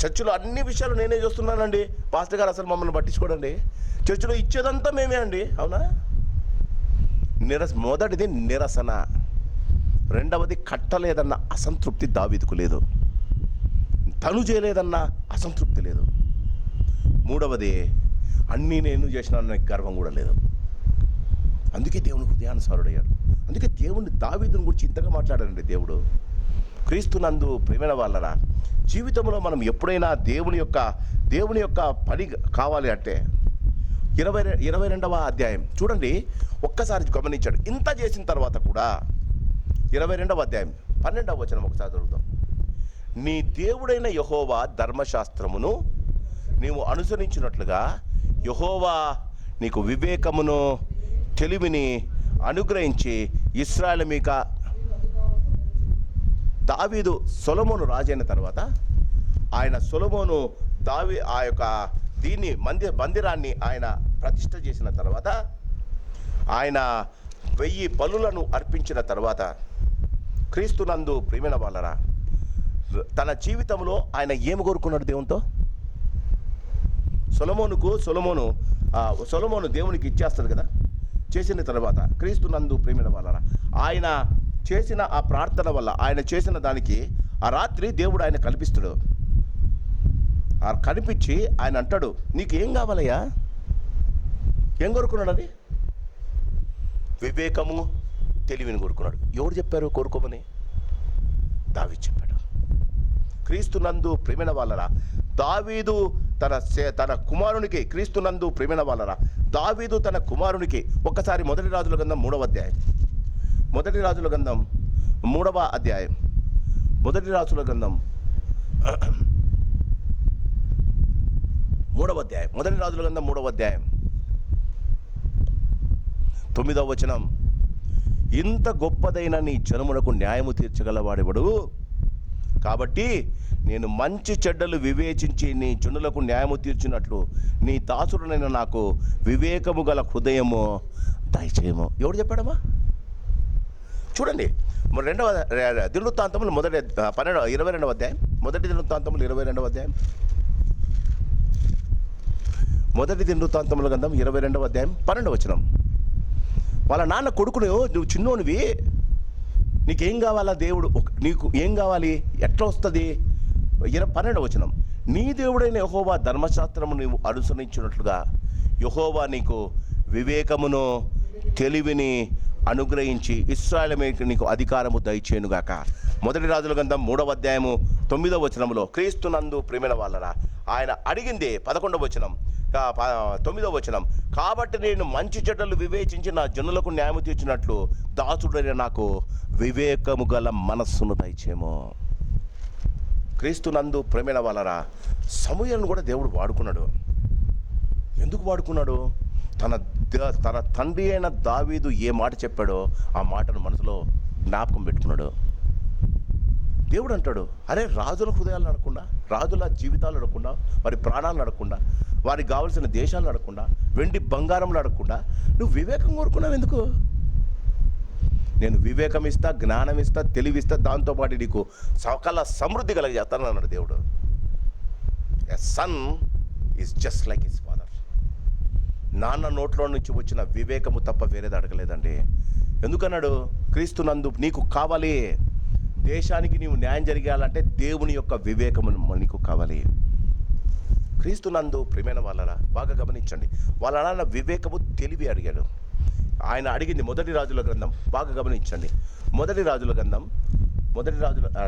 చర్చిలో అన్ని విషయాలు నేనే చూస్తున్నానండి, పాస్టర్ గారు అసలు మమ్మల్ని పట్టించుకోడండి. చర్చిలో ఇచ్చేదంతా మేమే అండి. అవునా? మొదటిది నిరసన. రెండవది, కట్టలేదన్న అసంతృప్తి దావీదుకు లేదు, తను చేయలేదన్న అసంతృప్తి లేదు. మూడవది, అన్నీ నేను చేసినానన్న గర్వం కూడా లేదు. అందుకే దేవుని హృదయానుసారుడయ్యాడు. అందుకే దేవుని దావీదుని గురించి ఇంతగా మాట్లాడాడండి దేవుడు. క్రీస్తునందు ప్రేమైన వాళ్ళరా, జీవితంలో మనం ఎప్పుడైనా దేవుని యొక్క పని కావాలి అంటే 22వ అధ్యాయం చూడండి, ఒక్కసారి గమనించాడు. ఇంత చేసిన తర్వాత కూడా 22వ అధ్యాయం 12వ వచనం ఒకసారి చదువుతాం. నీ దేవుడైన యెహోవా ధర్మశాస్త్రమును నీవు అనుసరించినట్లుగా యెహోవా నీకు వివేకమును తెలివిని అనుగ్రహించి ఇశ్రాయేలు మీక. దావీదు సొలొమోను రాజైన తర్వాత ఆయన సొలొమోను ఆ యొక్క దీన్ని మందిరాన్ని ఆయన ప్రతిష్ఠ చేసిన తర్వాత, ఆయన 1000 బలులను అర్పించిన తర్వాత, క్రీస్తునందు ప్రియమైన వాళ్ళరా, తన జీవితంలో ఆయన ఏమి కోరుకున్నాడు దేవునితో? సొలొమోను దేవునికి ఇచ్చేస్తాడు కదా. చేసిన తర్వాత క్రీస్తునందు ప్రియమైన వాళ్ళరా, ఆయన చేసిన ఆ ప్రార్థన వల్ల, ఆయన చేసిన దానికి ఆ రాత్రి దేవుడు ఆయన కల్పిస్తాడు. కనిపించి ఆయన అంటాడు, నీకు ఏం కావాలయ్యా? ఏం కోరుకున్నాడు? అది వివేకము తెలివిని కోరుకున్నాడు. ఎవరు చెప్పారు కోరుకోమని? దావీదు చెప్పాడు. క్రీస్తునందు ప్రియమైన వాళ్ళరా, దావీదు తన కుమారునికి, క్రీస్తునందు ప్రియమైన వాళ్ళరా, దావీదు తన కుమారునికి ఒక్కసారి మొదటి రాజుల గ్రంథం 3వ అధ్యాయం, మొదటి రాజుల గ్రంథం 3వ అధ్యాయం, మొదటి రాజుల గ్రంథం 3వ అధ్యాయం, మొదటి రాజుల గ్రంథం 3వ అధ్యాయం 9వ వచనం. ఇంత గొప్పదైన నీ జనమునకు న్యాయము తీర్చగలవాడెవడు? కాబట్టి నేను మంచి చెడ్డలు వివేచించి నీ జనులకు న్యాయము తీర్చినట్లు నీ దాసుడునైన నాకు వివేకము గల హృదయము దయచేయము. ఎవడు చెప్పాడమ్మా? చూడండి, 2వ దినవృత్తాంతములు 22వ అధ్యాయం, మొదటి దినవృత్తాంతములు 22వ అధ్యాయం, మొదటి దినవృత్తాంతముల గ్రంథం 22వ అధ్యాయం 12వ వచనం. వాళ్ళ నాన్న కొడుకును, నువ్వు చిన్నోనివి, నీకేం కావాలా? దేవుడు నీకు ఏం కావాలి? ఎట్లా వస్తుంది? 12వ వచనం. నీ దేవుడైన యెహోవా ధర్మశాస్త్రము నీవు అనుసరించినట్లుగా యెహోవా నీకు వివేకమును తెలివిని అనుగ్రహించి ఇశ్రాయేలు మీద నీకు అధికారము దయచేయునుగాక. మొదటి రాజుల గ్రంథం 3వ అధ్యాయము 9వ వచనంలో క్రీస్తునందు ప్రియమైన వాళ్ళరా ఆయన అడిగింది 11వ వచనం 9వ వచనం, కాబట్టి నేను మంచి చెడ్డలు వివేచించి నా జనులకు న్యాయం తీర్చినట్లు దాసుడైన నాకు వివేకము గల మనస్సును దయచేమో. క్రీస్తునందు ప్రియమైన వాళ్ళరా సమూయేలును కూడా దేవుడు వాడుకున్నాడు. ఎందుకు వాడుకున్నాడు? తన తండ్రి అయిన దావీదు ఏ మాట చెప్పాడో ఆ మాటను మనసులో జ్ఞాపకం పెట్టుకున్నాడు. దేవుడు అంటాడు, అరే రాజుల హృదయాలు నడకుండా, రాజుల జీవితాలు నడకుండా, వారి ప్రాణాలు నడకుండా, వారికి కావలసిన దేశాలు నడకుండా, వెండి బంగారం నడకుండా నువ్వు వివేకం కోరుకున్నావు ఎందుకు? నేను వివేకం ఇస్తా, జ్ఞానం ఇస్తా, తెలివిస్తా, దాంతోపాటు నీకు సకల సమృద్ధి కలిగేస్తాను అన్నాడు దేవుడు. A son is just like his father. నాన్న నోట్లో నుంచి వచ్చిన వివేకము తప్ప వేరేది అడగలేదండి. ఎందుకన్నాడు? క్రీస్తునందు నీకు కావాలి, దేశానికి నీవు న్యాయం జరిగాలంటే దేవుని యొక్క వివేకము నీకు కావాలి. క్రీస్తునందు ప్రియమైన వాళ్ళరా బాగా గమనించండి, వాళ్ళ నాన్న వివేకము తెలివి అడిగాడు. ఆయన అడిగింది మొదటి రాజుల గ్రంథం, బాగా గమనించండి.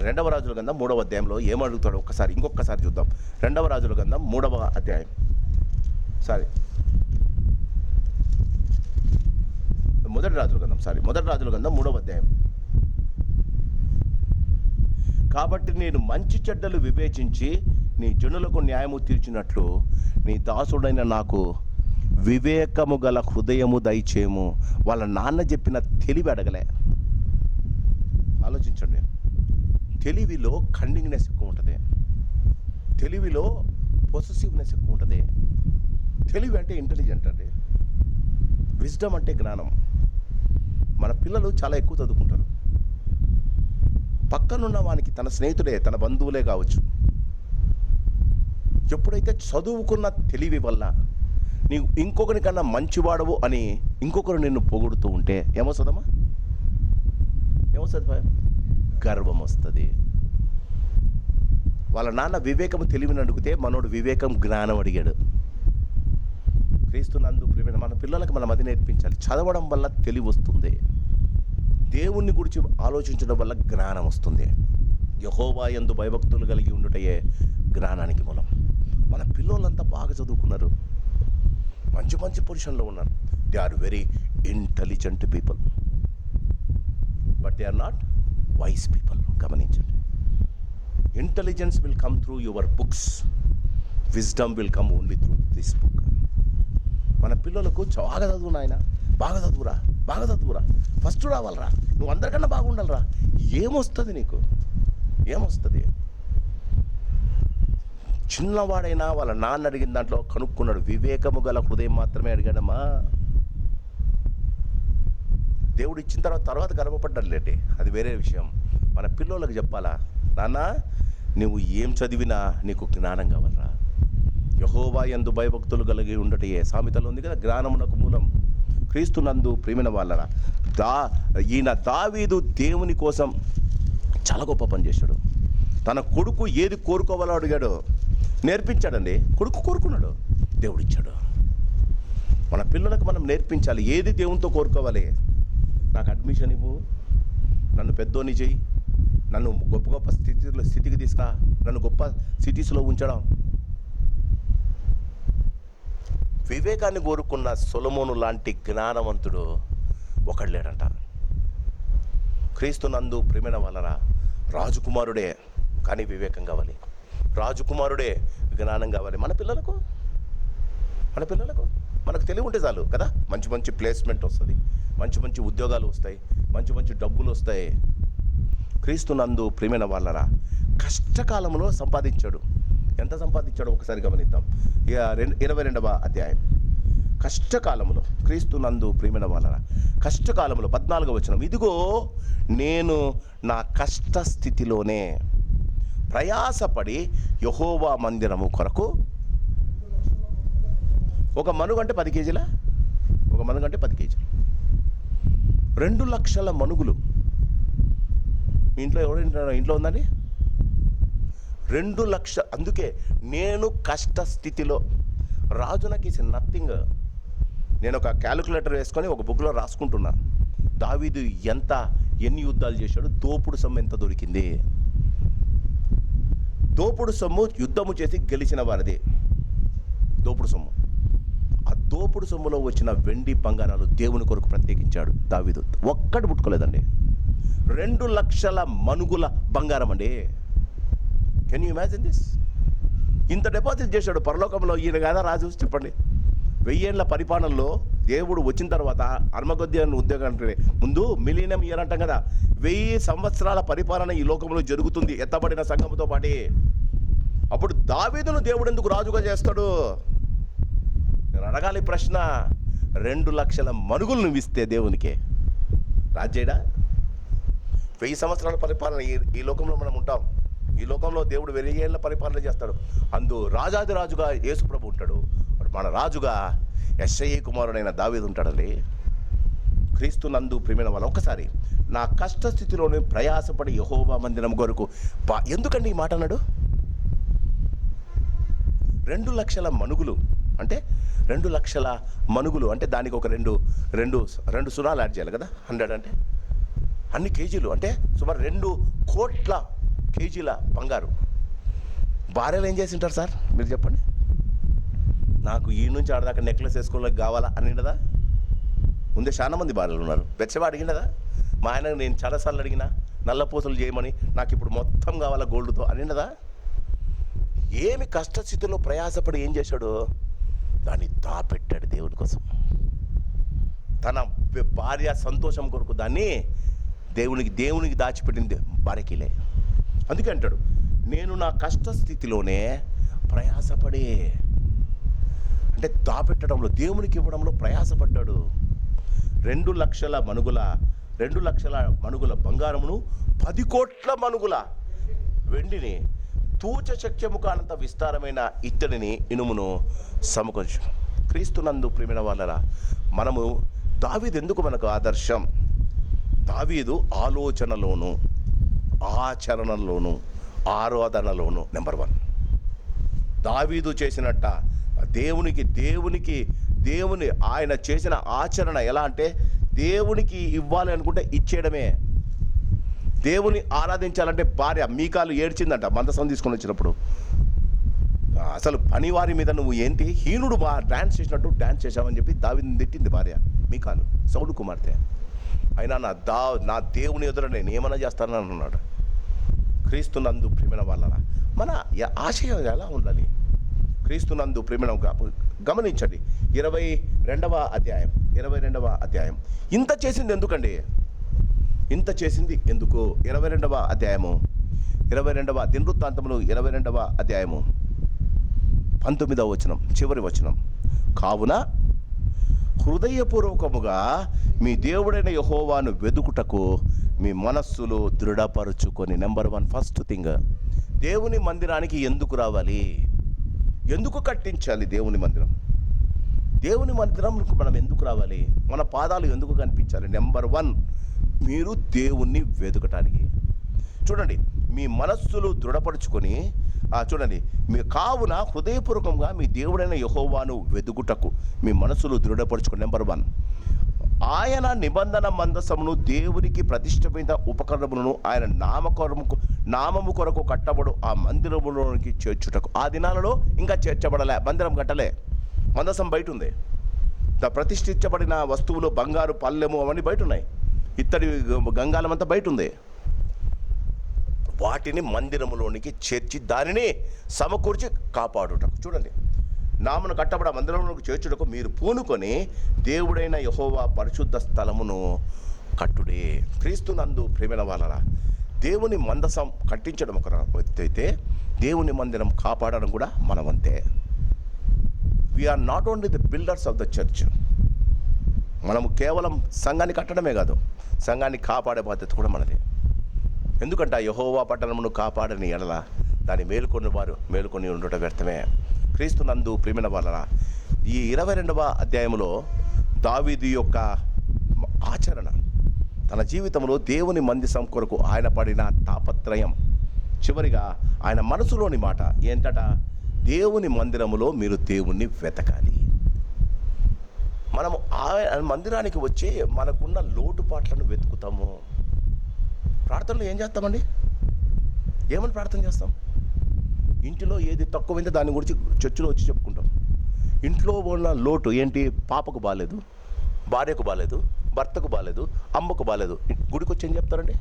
రెండవ రాజుల గ్రంథం 3వ అధ్యాయంలో ఏమడుగుతాడో ఇంకొకసారి చూద్దాం. 2వ రాజుల గ్రంథం 3వ అధ్యాయం, మొదటి రాజుల గ్రంథం 3వ అధ్యాయం. కాబట్టి నేను మంచి చెడ్డలు వివేచించి నీ జనులకు న్యాయము తీర్చినట్లు నీ దాసుడైన నాకు వివేకము గల హృదయము దయచేయము. వాళ్ళ నాన్న చెప్పిన తెలివి అడగలే. ఆలోచించండి, తెలివిలో కన్నింగ్నెస్ ఎక్కువ ఉంటుంది, తెలివిలో పొసెసివ్నెస్ ఎక్కువ ఉంటుంది. తెలివి అంటే ఇంటెలిజెంట్ అండి, విజ్డమ్ అంటే జ్ఞానం. మన పిల్లలు చాలా ఎక్కువ చదువుకుంటారు. పక్కనున్న వానికి తన స్నేహితుడే, తన బంధువులే కావచ్చు, ఎప్పుడైతే చదువుకున్న తెలివి వల్ల నీవు ఇంకొకరికన్నా మంచివాడవు అని ఇంకొకరు నిన్ను పొగుడుతూ ఉంటే ఏమొస్తుందమ్మా? ఏమొస్తుంది? గర్వం వస్తుంది. వాళ్ళ నాన్న వివేకము తెలివిని అడిగితే మనోడు వివేకం జ్ఞానం అడిగాడు. క్రీస్తునందు ప్రియమైన మన పిల్లలకు మనం అది నేర్పించాలి. చదవడం వల్ల తెలివి వస్తుంది, దేవుణ్ణి గురించి ఆలోచించడం వల్ల జ్ఞానం వస్తుంది. యెహోవా యందు భయభక్తులు కలిగి ఉండుటయే జ్ఞానానికి మూలం. మన పిల్లలంతా బాగా చదువుకున్నారు, మంచి మంచి పొజిషన్లో ఉన్నారు. They are very intelligent people, but they are not wise people. గమనించండి, intelligence will come through your books, wisdom will come only through this book. మన పిల్లలకు బాగా చదువు నాయన, బాగా చదువురా, ఫస్ట్ రావాలరా, నువ్వు అందరికన్నా బాగుండాలరా. ఏమొస్తుంది నీకు? ఏమొస్తుంది? చిన్నవాడైనా వాళ్ళ నాన్న అడిగిన దాంట్లో కనుక్కున్నాడు. వివేకము గల హృదయం మాత్రమే అడిగాడమ్మా. దేవుడు ఇచ్చిన తర్వాత గర్వపడ్డాడులేండి, అది వేరే విషయం. మన పిల్లలకు చెప్పాలా, నాన్న నువ్వు ఏం చదివినా నీకు జ్ఞానం కావాలరా. యెహోవా యందు భయభక్తులు కలిగి ఉండటయే సామెతలో ఉంది కదా, జ్ఞానమునకు మూలం. క్రీస్తునందు ప్రియమైన వాళ్ళరా ఈయన దావీదు దేవుని కోసం చాలా గొప్ప పని చేశాడు. తన కొడుకు ఏది కోరుకోవాలో అడిగాడు, నేర్పించాడండి. కొడుకు కోరుకున్నాడు, దేవుడిచ్చాడు. మన పిల్లలకు మనం నేర్పించాలి ఏది దేవునితో కోరుకోవాలి. నాకు అడ్మిషన్ ఇవ్వు, నన్ను పెద్దోని చెయ్యి, నన్ను గొప్ప స్థితికి తీసుకురా, నన్ను గొప్ప సిటీస్లో ఉంచడం. వివేకాన్ని కోరుకున్న సొలొమోను లాంటి జ్ఞానవంతుడు ఒకడు లేడంట. క్రీస్తునందు ప్రియమైన వాళ్ళరా రాజకుమారుడే కానీ వివేకం కావాలి, రాజకుమారుడే జ్ఞానం కావాలి. మన పిల్లలకు మనకు తెలివి ఉంటే చాలు కదా, మంచి మంచి ప్లేస్మెంట్ వస్తుంది, మంచి మంచి ఉద్యోగాలు వస్తాయి, మంచి మంచి డబ్బులు వస్తాయి. క్రీస్తునందు ప్రియమైన వాళ్ళరా కష్టకాలంలో సంపాదించాడు. ఎంత సంపాదించాడో ఒకసారి గమనిద్దాం. 22వ అధ్యాయం, కష్టకాలంలో క్రీస్తునందు ప్రియమైన వాళ్ళరా కష్టకాలంలో 14వ వచనం, ఇదిగో నేను నా కష్ట స్థితిలోనే ప్రయాసపడి యెహోవా మందిరము కొరకు ఒక మనుగంటే 10 కేజీల, ఒక మనుగంటే 10 కేజీలు, 2 లక్షల మనుగులు. మీ ఇంట్లో ఇంట్లో ఉందండి 2 లక్ష. అందుకే నేను కష్ట స్థితిలో, రాజు నాకు ఇస్ నథింగ్. నేను ఒక క్యాలిక్యులేటర్ వేసుకొని ఒక బుక్లో రాసుకుంటున్నా దావీదు ఎంత ఎన్ని యుద్ధాలు చేశాడు? దోపుడు సొమ్ము ఎంత దొరికింది? దోపుడు సొమ్ము యుద్ధము చేసి గెలిచిన వారిది దోపుడు సొమ్ము. ఆ దోపుడు సొమ్ములో వచ్చిన వెండి బంగారాలు దేవుని కొరకు ప్రత్యేకించాడు దావీదు. ఒక్కటి పుట్టుకోలేదండి. 2 లక్షల మనుగుల బంగారం అండి. Can you imagine this? ఇంత డిపాజిట్ చేశాడు పరలోకంలో. ఈయన కదా రాజు, చెప్పండి. 1000 ఏళ్ల పరిపాలనలో దేవుడు వచ్చిన తర్వాత అర్మగొద్యాన్ని ఉద్యోగానికి ముందు మిలీనియం ఇయర్ అంటాం కదా, 1000 సంవత్సరాల పరిపాలన ఈ లోకంలో జరుగుతుంది ఎత్తబడిన సంఘముతో పాటి. అప్పుడు దావీదును దేవుడు ఎందుకు రాజుగా చేస్తాడు? నేను అడగాలి ప్రశ్న. 2 లక్షల మనుగులు నువ్వు ఇస్తే దేవునికి రాజ్యడా? 1000 సంవత్సరాల పరిపాలన ఈ లోకంలో మనం ఉంటాం. ఈ లోకంలో దేవుడు 1000 ఏళ్ల పరిపాలన చేస్తాడు. రాజాది రాజుగా యేసు ప్రభు ఉంటాడు. మన రాజుగా యెషయా కుమారుడైన దావీదు ఉంటాడండి. క్రీస్తు నందు ప్రియమైన వాళ్ళు, ఒక్కసారి నా కష్టస్థితిలోనే ప్రయాసపడి యెహోవా మందిరం కొరకు ఎందుకండి ఈ మాట అన్నాడు? 2 లక్షల మనుగులు అంటే 2 లక్షల మనుగులు అంటే దానికి ఒక రెండు సున్నాలు యాడ్ చేయాలి కదా. 100 అంటే అన్ని కేజీలు అంటే సుమారు 2 కోట్ల కేజీల బంగారు. భార్యలు ఏం చేసి ఉంటారు సార్ మీరు చెప్పండి? నాకు ఈ నుంచి ఆడదాకా నెక్లెస్ వేసుకోవడానికి కావాలా అనిండదా? ముందే చాలా మంది భార్యలు ఉన్నారు. బెచ్చబా అడిగినదా? మా ఆయనకు నేను చాలాసార్లు అడిగినా నల్ల పూసలు చేయమని, నాకు ఇప్పుడు మొత్తం కావాలా గోల్డ్తో అనిండదా? ఏమి కష్టస్థితిలో ప్రయాసపడి ఏం చేశాడు? దాన్ని దాపెట్టాడు దేవుని కోసం. తన భార్య సంతోషం కొరకు దాన్ని దేవునికి దాచిపెట్టింది భార్యకిలే. అందుకే అంటాడు, నేను నా కష్టస్థితిలోనే ప్రయాసపడి, అంటే దాపెట్టడంలో దేవునికి ఇవ్వడంలో ప్రయాసపడ్డాడు. 2 లక్షల మనుగుల బంగారమును 10 కోట్ల మనుగుల వెండిని తూచ శక్యము కానంత విస్తారమైన ఇత్తడిని ఇనుమును సమకూర్చు. క్రీస్తునందు ప్రియమైన వాళ్ళరా, మనము దావీదు ఎందుకు మనకు ఆదర్శం? దావీదు ఆలోచనలోను, ఆచరణలోను, ఆరాధనలోను నెంబర్ 1. దావీదు చేసినట్ట దేవుని ఆయన చేసిన ఆచరణ ఎలా అంటే, దేవునికి ఇవ్వాలి అనుకుంటే ఇచ్చేయడమే. దేవుని ఆరాధించాలంటే భార్య మీకాలు ఏడ్చిందంట మందసం తీసుకొని వచ్చినప్పుడు. అసలు పనివారి మీద నువ్వు ఏంటి హీనుడు డ్యాన్స్ చేసినట్టు డ్యాన్స్ చేశావని చెప్పి దావీదుని తిట్టింది భార్య మీకాలు, సౌలు కుమార్తె. అయినా నా దేవుని ఎదుట నేను ఏమైనా చేస్తానని అన్నాడు. క్రీస్తునందు ప్రియమైన వాళ్ళరా, మన ఆశయం ఎలా ఉండాలి? క్రీస్తునందు ప్రియమైన గమనించండి. 22వ అధ్యాయం. ఇంత చేసింది ఎందుకండి? ఇంత చేసింది ఎందుకు? 22వ అధ్యాయము, 22వ దినవృత్తాంతములు 22వ అధ్యాయము 19వ వచనం, చివరి వచనం. కావున హృదయపూర్వకముగా మీ దేవుడైన యెహోవాను వెదుకుటకు మీ మనస్సులు దృఢపరుచుకొని. నెంబర్ 1 ఫస్ట్ థింగ్, దేవుని మందిరానికి ఎందుకు రావాలి? ఎందుకు కట్టించాలి దేవుని మందిరం? దేవుని మందిరంకు మనం ఎందుకు రావాలి? మన పాదాలు ఎందుకు కనిపించాలి? నెంబర్ 1, మీరు దేవుణ్ణి వెతుకటానికి. చూడండి, మీ మనస్సులు దృఢపరుచుకొని చూడండి, మీ కావున హృదయపూర్వకంగా మీ దేవుడైన యెహోవాను వెతుకుటకు మీ మనస్సులు దృఢపరుచుకొని. నెంబర్ 1, ఆయన నిబంధన మందసమును దేవునికి ప్రతిష్టమైన ఉపకరణములను ఆయన నామము కొరకు కట్టబడు ఆ మందిరములోనికి చేర్చుటకు. ఆ దినాలలో ఇంకా చేర్చబడలే, మందిరం కట్టలే, మందసం బయట ఉంది. ప్రతిష్ఠించబడిన వస్తువులు బంగారు పల్లెము అవన్నీ బయట ఉన్నాయి, ఇత్తడి గంగాలం అంతా బయట ఉంది. వాటిని మందిరములోనికి చేర్చి దానిని సమకూర్చి కాపాడుటకు. చూడండి, నామను కట్టబడ మందిరంలోకి చేర్చుటకు మీరు పూనుకొని దేవుడైన యెహోవా పరిశుద్ధ స్థలమును కట్టుడే. క్రీస్తునందు ప్రియమైన వాళ్ళరా, దేవుని మందసం కట్టించడం ఒక అయితే దేవుని మందిరం కాపాడడం కూడా మన వంతే. We are not only the builders of the church. మనము కేవలం సంఘాన్ని కట్టడమే కాదు, సంఘాన్ని కాపాడే బాధ్యత కూడా మనదే. ఎందుకంటే యెహోవా పట్టణమును కాపాడని ఎడల దాన్ని మేలుకొని ఉండటం వ్యర్థమే. క్రీస్తునందు ప్రియమైన వాళ్ళరా, ఈ 22వ అధ్యాయంలో దావీదు యొక్క ఆచరణ, తన జీవితంలో దేవుని మందిరం కొరకు ఆయన పడిన తాపత్రయం, చివరిగా ఆయన మనసులోని మాట ఏంటట? దేవుని మందిరములో మీరు దేవుణ్ణి వెతకాలి. మనము ఆ మందిరానికి వచ్చి మనకున్న లోటుపాట్లను వెతుకుతాము. ప్రార్థనలో ఏం చేస్తామండి? ఏమని ప్రార్థన చేస్తాం? ఇంటిలో ఏది తక్కువైందో దాని గురించి చర్చిలో వచ్చి చెప్పుకుంటాం. ఇంట్లో ఉన్న లోటు ఏంటి? పాపకు బాలేదు, భార్యకు బాలేదు, భర్తకు బాలేదు, అమ్మకు బాలేదు. గుడికి వచ్చి ఏం చెప్తారండి?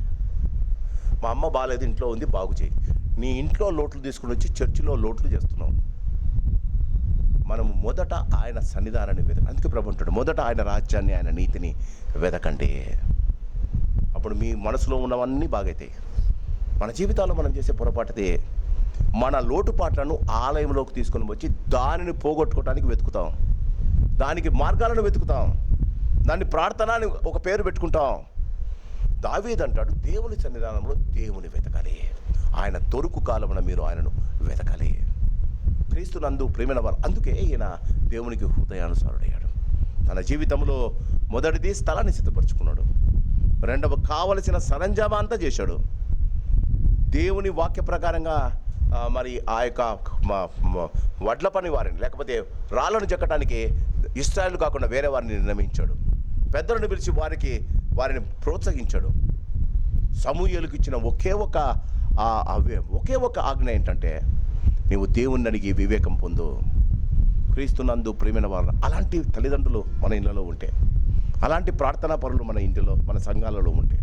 మా అమ్మ బాలేదు, ఇంట్లో ఉంది, బాగు చేయి. నీ ఇంట్లో లోట్లు తీసుకుని వచ్చి చర్చిలో లోట్లు చేస్తున్నావు. మనము మొదట ఆయన సన్నిధానాన్ని వెతక. అందుకే ప్రభు అంటాడు, మొదట ఆయన రాజ్యాన్ని, ఆయన నీతిని వెతకండి. అప్పుడు మీ మనసులో ఉన్నవన్నీ బాగైతాయి. మన జీవితాల్లో మనం చేసే పొరపాటుదే, మన లోటుపాట్లను ఆలయంలోకి తీసుకొని వచ్చి దానిని పోగొట్టుకోవడానికి వెతుకుతాం, దానికి మార్గాలను వెతుకుతాం, దాన్ని ప్రార్థన అని ఒక పేరు పెట్టుకుంటాం. దావీదు అంటాడు, దేవుని సన్నిధానంలో దేవుని వెతకాలి, ఆయన దొరుకు కాలమున మీరు ఆయనను వెతకాలి. క్రీస్తునందు ప్రేమైన వారు. అందుకే ఈయన దేవునికి హృదయానుసారుడయ్యాడు. తన జీవితంలో మొదటిది స్థలాన్ని సిద్ధపరచుకున్నాడు, రెండవ కావలసిన సరంజామా అంతా చేశాడు. దేవుని వాక్య ప్రకారంగా మరి ఆ యొక్క వడ్ల పని వారిని, లేకపోతే రాళ్ళను చెక్కడానికి ఇశ్రాయేలు కాకుండా వేరే వారిని నిర్ణయించాడు. పెద్దలను పిలిచి వారిని ప్రోత్సహించాడు. సమూయేలుకు ఇచ్చిన ఒకే ఒక ఆజ్ఞ ఏంటంటే, నీవు దేవుణ్ణి అడిగి వివేకం పొందు. క్రీస్తునందు ప్రేమైన వారు. అలాంటి తల్లిదండ్రులు మన ఇళ్ళలో ఉంటే, అలాంటి ప్రార్థనా పరులు మన ఇంటిలో, మన సంఘాలలో ఉంటే,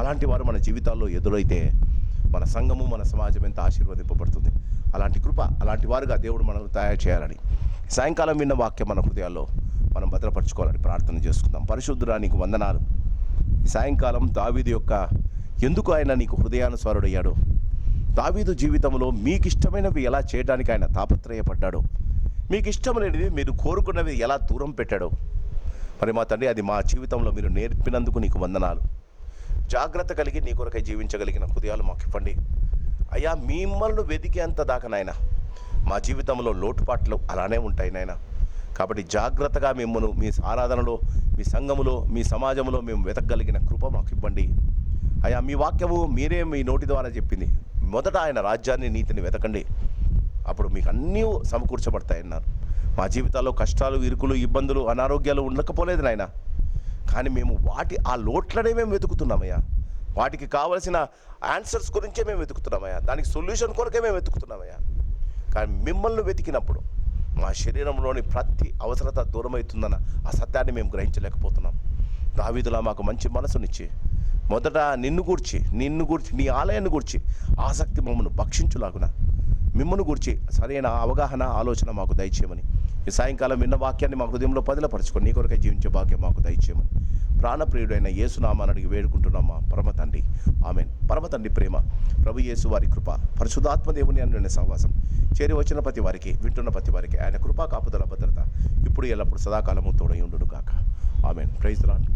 అలాంటి వారు మన జీవితాల్లో ఎదురైతే మన సంఘము, మన సమాజం ఎంత ఆశీర్వదింపబడుతుంది. అలాంటి కృప, అలాంటి వారుగా దేవుడు మనల్ని తయారు చేయాలని సాయంకాలం విన్న వాక్యం మన హృదయాల్లో మనం భద్రపరచుకోవాలని ప్రార్థన చేసుకుందాం. పరిశుద్ధుడా, నీకు వందనాలు. సాయంకాలం దావీదు యొక్క ఎందుకు ఆయన నీకు హృదయానుసారుడయ్యాడు, దావీదు జీవితంలో మీకు ఇష్టమైనవి ఎలా చేయడానికి ఆయన తాపత్రయపడ్డాడు, మీకు ఇష్టం లేనివి మీరు కోరుకున్నవి ఎలా దూరం పెట్టాడో మరి మా తండ్రి, అది మా జీవితంలో మీరు నేర్పినందుకు నీకు వందనాలు. జాగ్రత్త కలిగి నీ కొరకై జీవించగలిగిన హృదయాలు మాకు ఇవ్వండి అయ్యా. మిమ్మల్ని వెతికేంత దాకా నాయన మా జీవితంలో లోటుపాట్లు అలానే ఉంటాయి నాయన. కాబట్టి జాగ్రత్తగా మిమ్మల్ని మీ ఆరాధనలో, మీ సంఘములో, మీ సమాజంలో మేము వెతకగలిగిన కృప మాకు ఇవ్వండి అయ్యా. మీ వాక్యము మీరే మీ నోటి ద్వారా చెప్పింది, మొదట ఆయన రాజ్యాన్ని, నీతిని వెతకండి, అప్పుడు మీకు అన్నీ సమకూర్చబడతాయన్నారు. మా జీవితాల్లో కష్టాలు, ఇరుకులు, ఇబ్బందులు, అనారోగ్యాలు ఉండకపోలేదు నాయన. కానీ మేము ఆ లోట్లనే మేము వెతుకుతున్నామయ్యా. వాటికి కావలసిన ఆన్సర్స్ గురించే మేము వెతుకుతున్నామయ్యా, దానికి సొల్యూషన్ కొరకే మేము వెతుకుతున్నామయ్యా. కానీ మిమ్మల్ని వెతికినప్పుడు మా శరీరంలోని ప్రతి అవసరత దూరమవుతుందన్న ఆ సత్యాన్ని మేము గ్రహించలేకపోతున్నాం. దావీదులా మాకు మంచి మనసునిచ్చి మొదట నిన్ను గూర్చి నీ ఆలయాన్ని గూర్చి ఆసక్తి మమ్మల్ని భక్షించులాగున మిమ్మల్ని గూర్చి సరైన అవగాహన, ఆలోచన మాకు దయచేయమని ఈ సాయంకాలం విన్న వాక్యాన్ని మా హృదయంలో పదిలపరచుకొని నీ కొరకై జీవించే భాగ్యం మాకు దయచేయమని ప్రాణప్రియుడైన యేసునామాన్ని అడిగి వేడుకుంటున్నాం మా పరమ తండ్రి, ఆమేన్. పరమ తండ్రి ప్రేమ, ప్రభు యేసు వారి కృప, పరిశుద్ధాత్మ దేవుని అన్న సహవాసం చేరి వచ్చిన ప్రతి వారికి, వింటున్న ప్రతి వారికి ఆయన కృపా కాపుదల భద్రత ఇప్పుడు ఎల్లప్పుడు సదాకాలము తోడై ఉండును గాక. ఆమేన్. Praise the lord.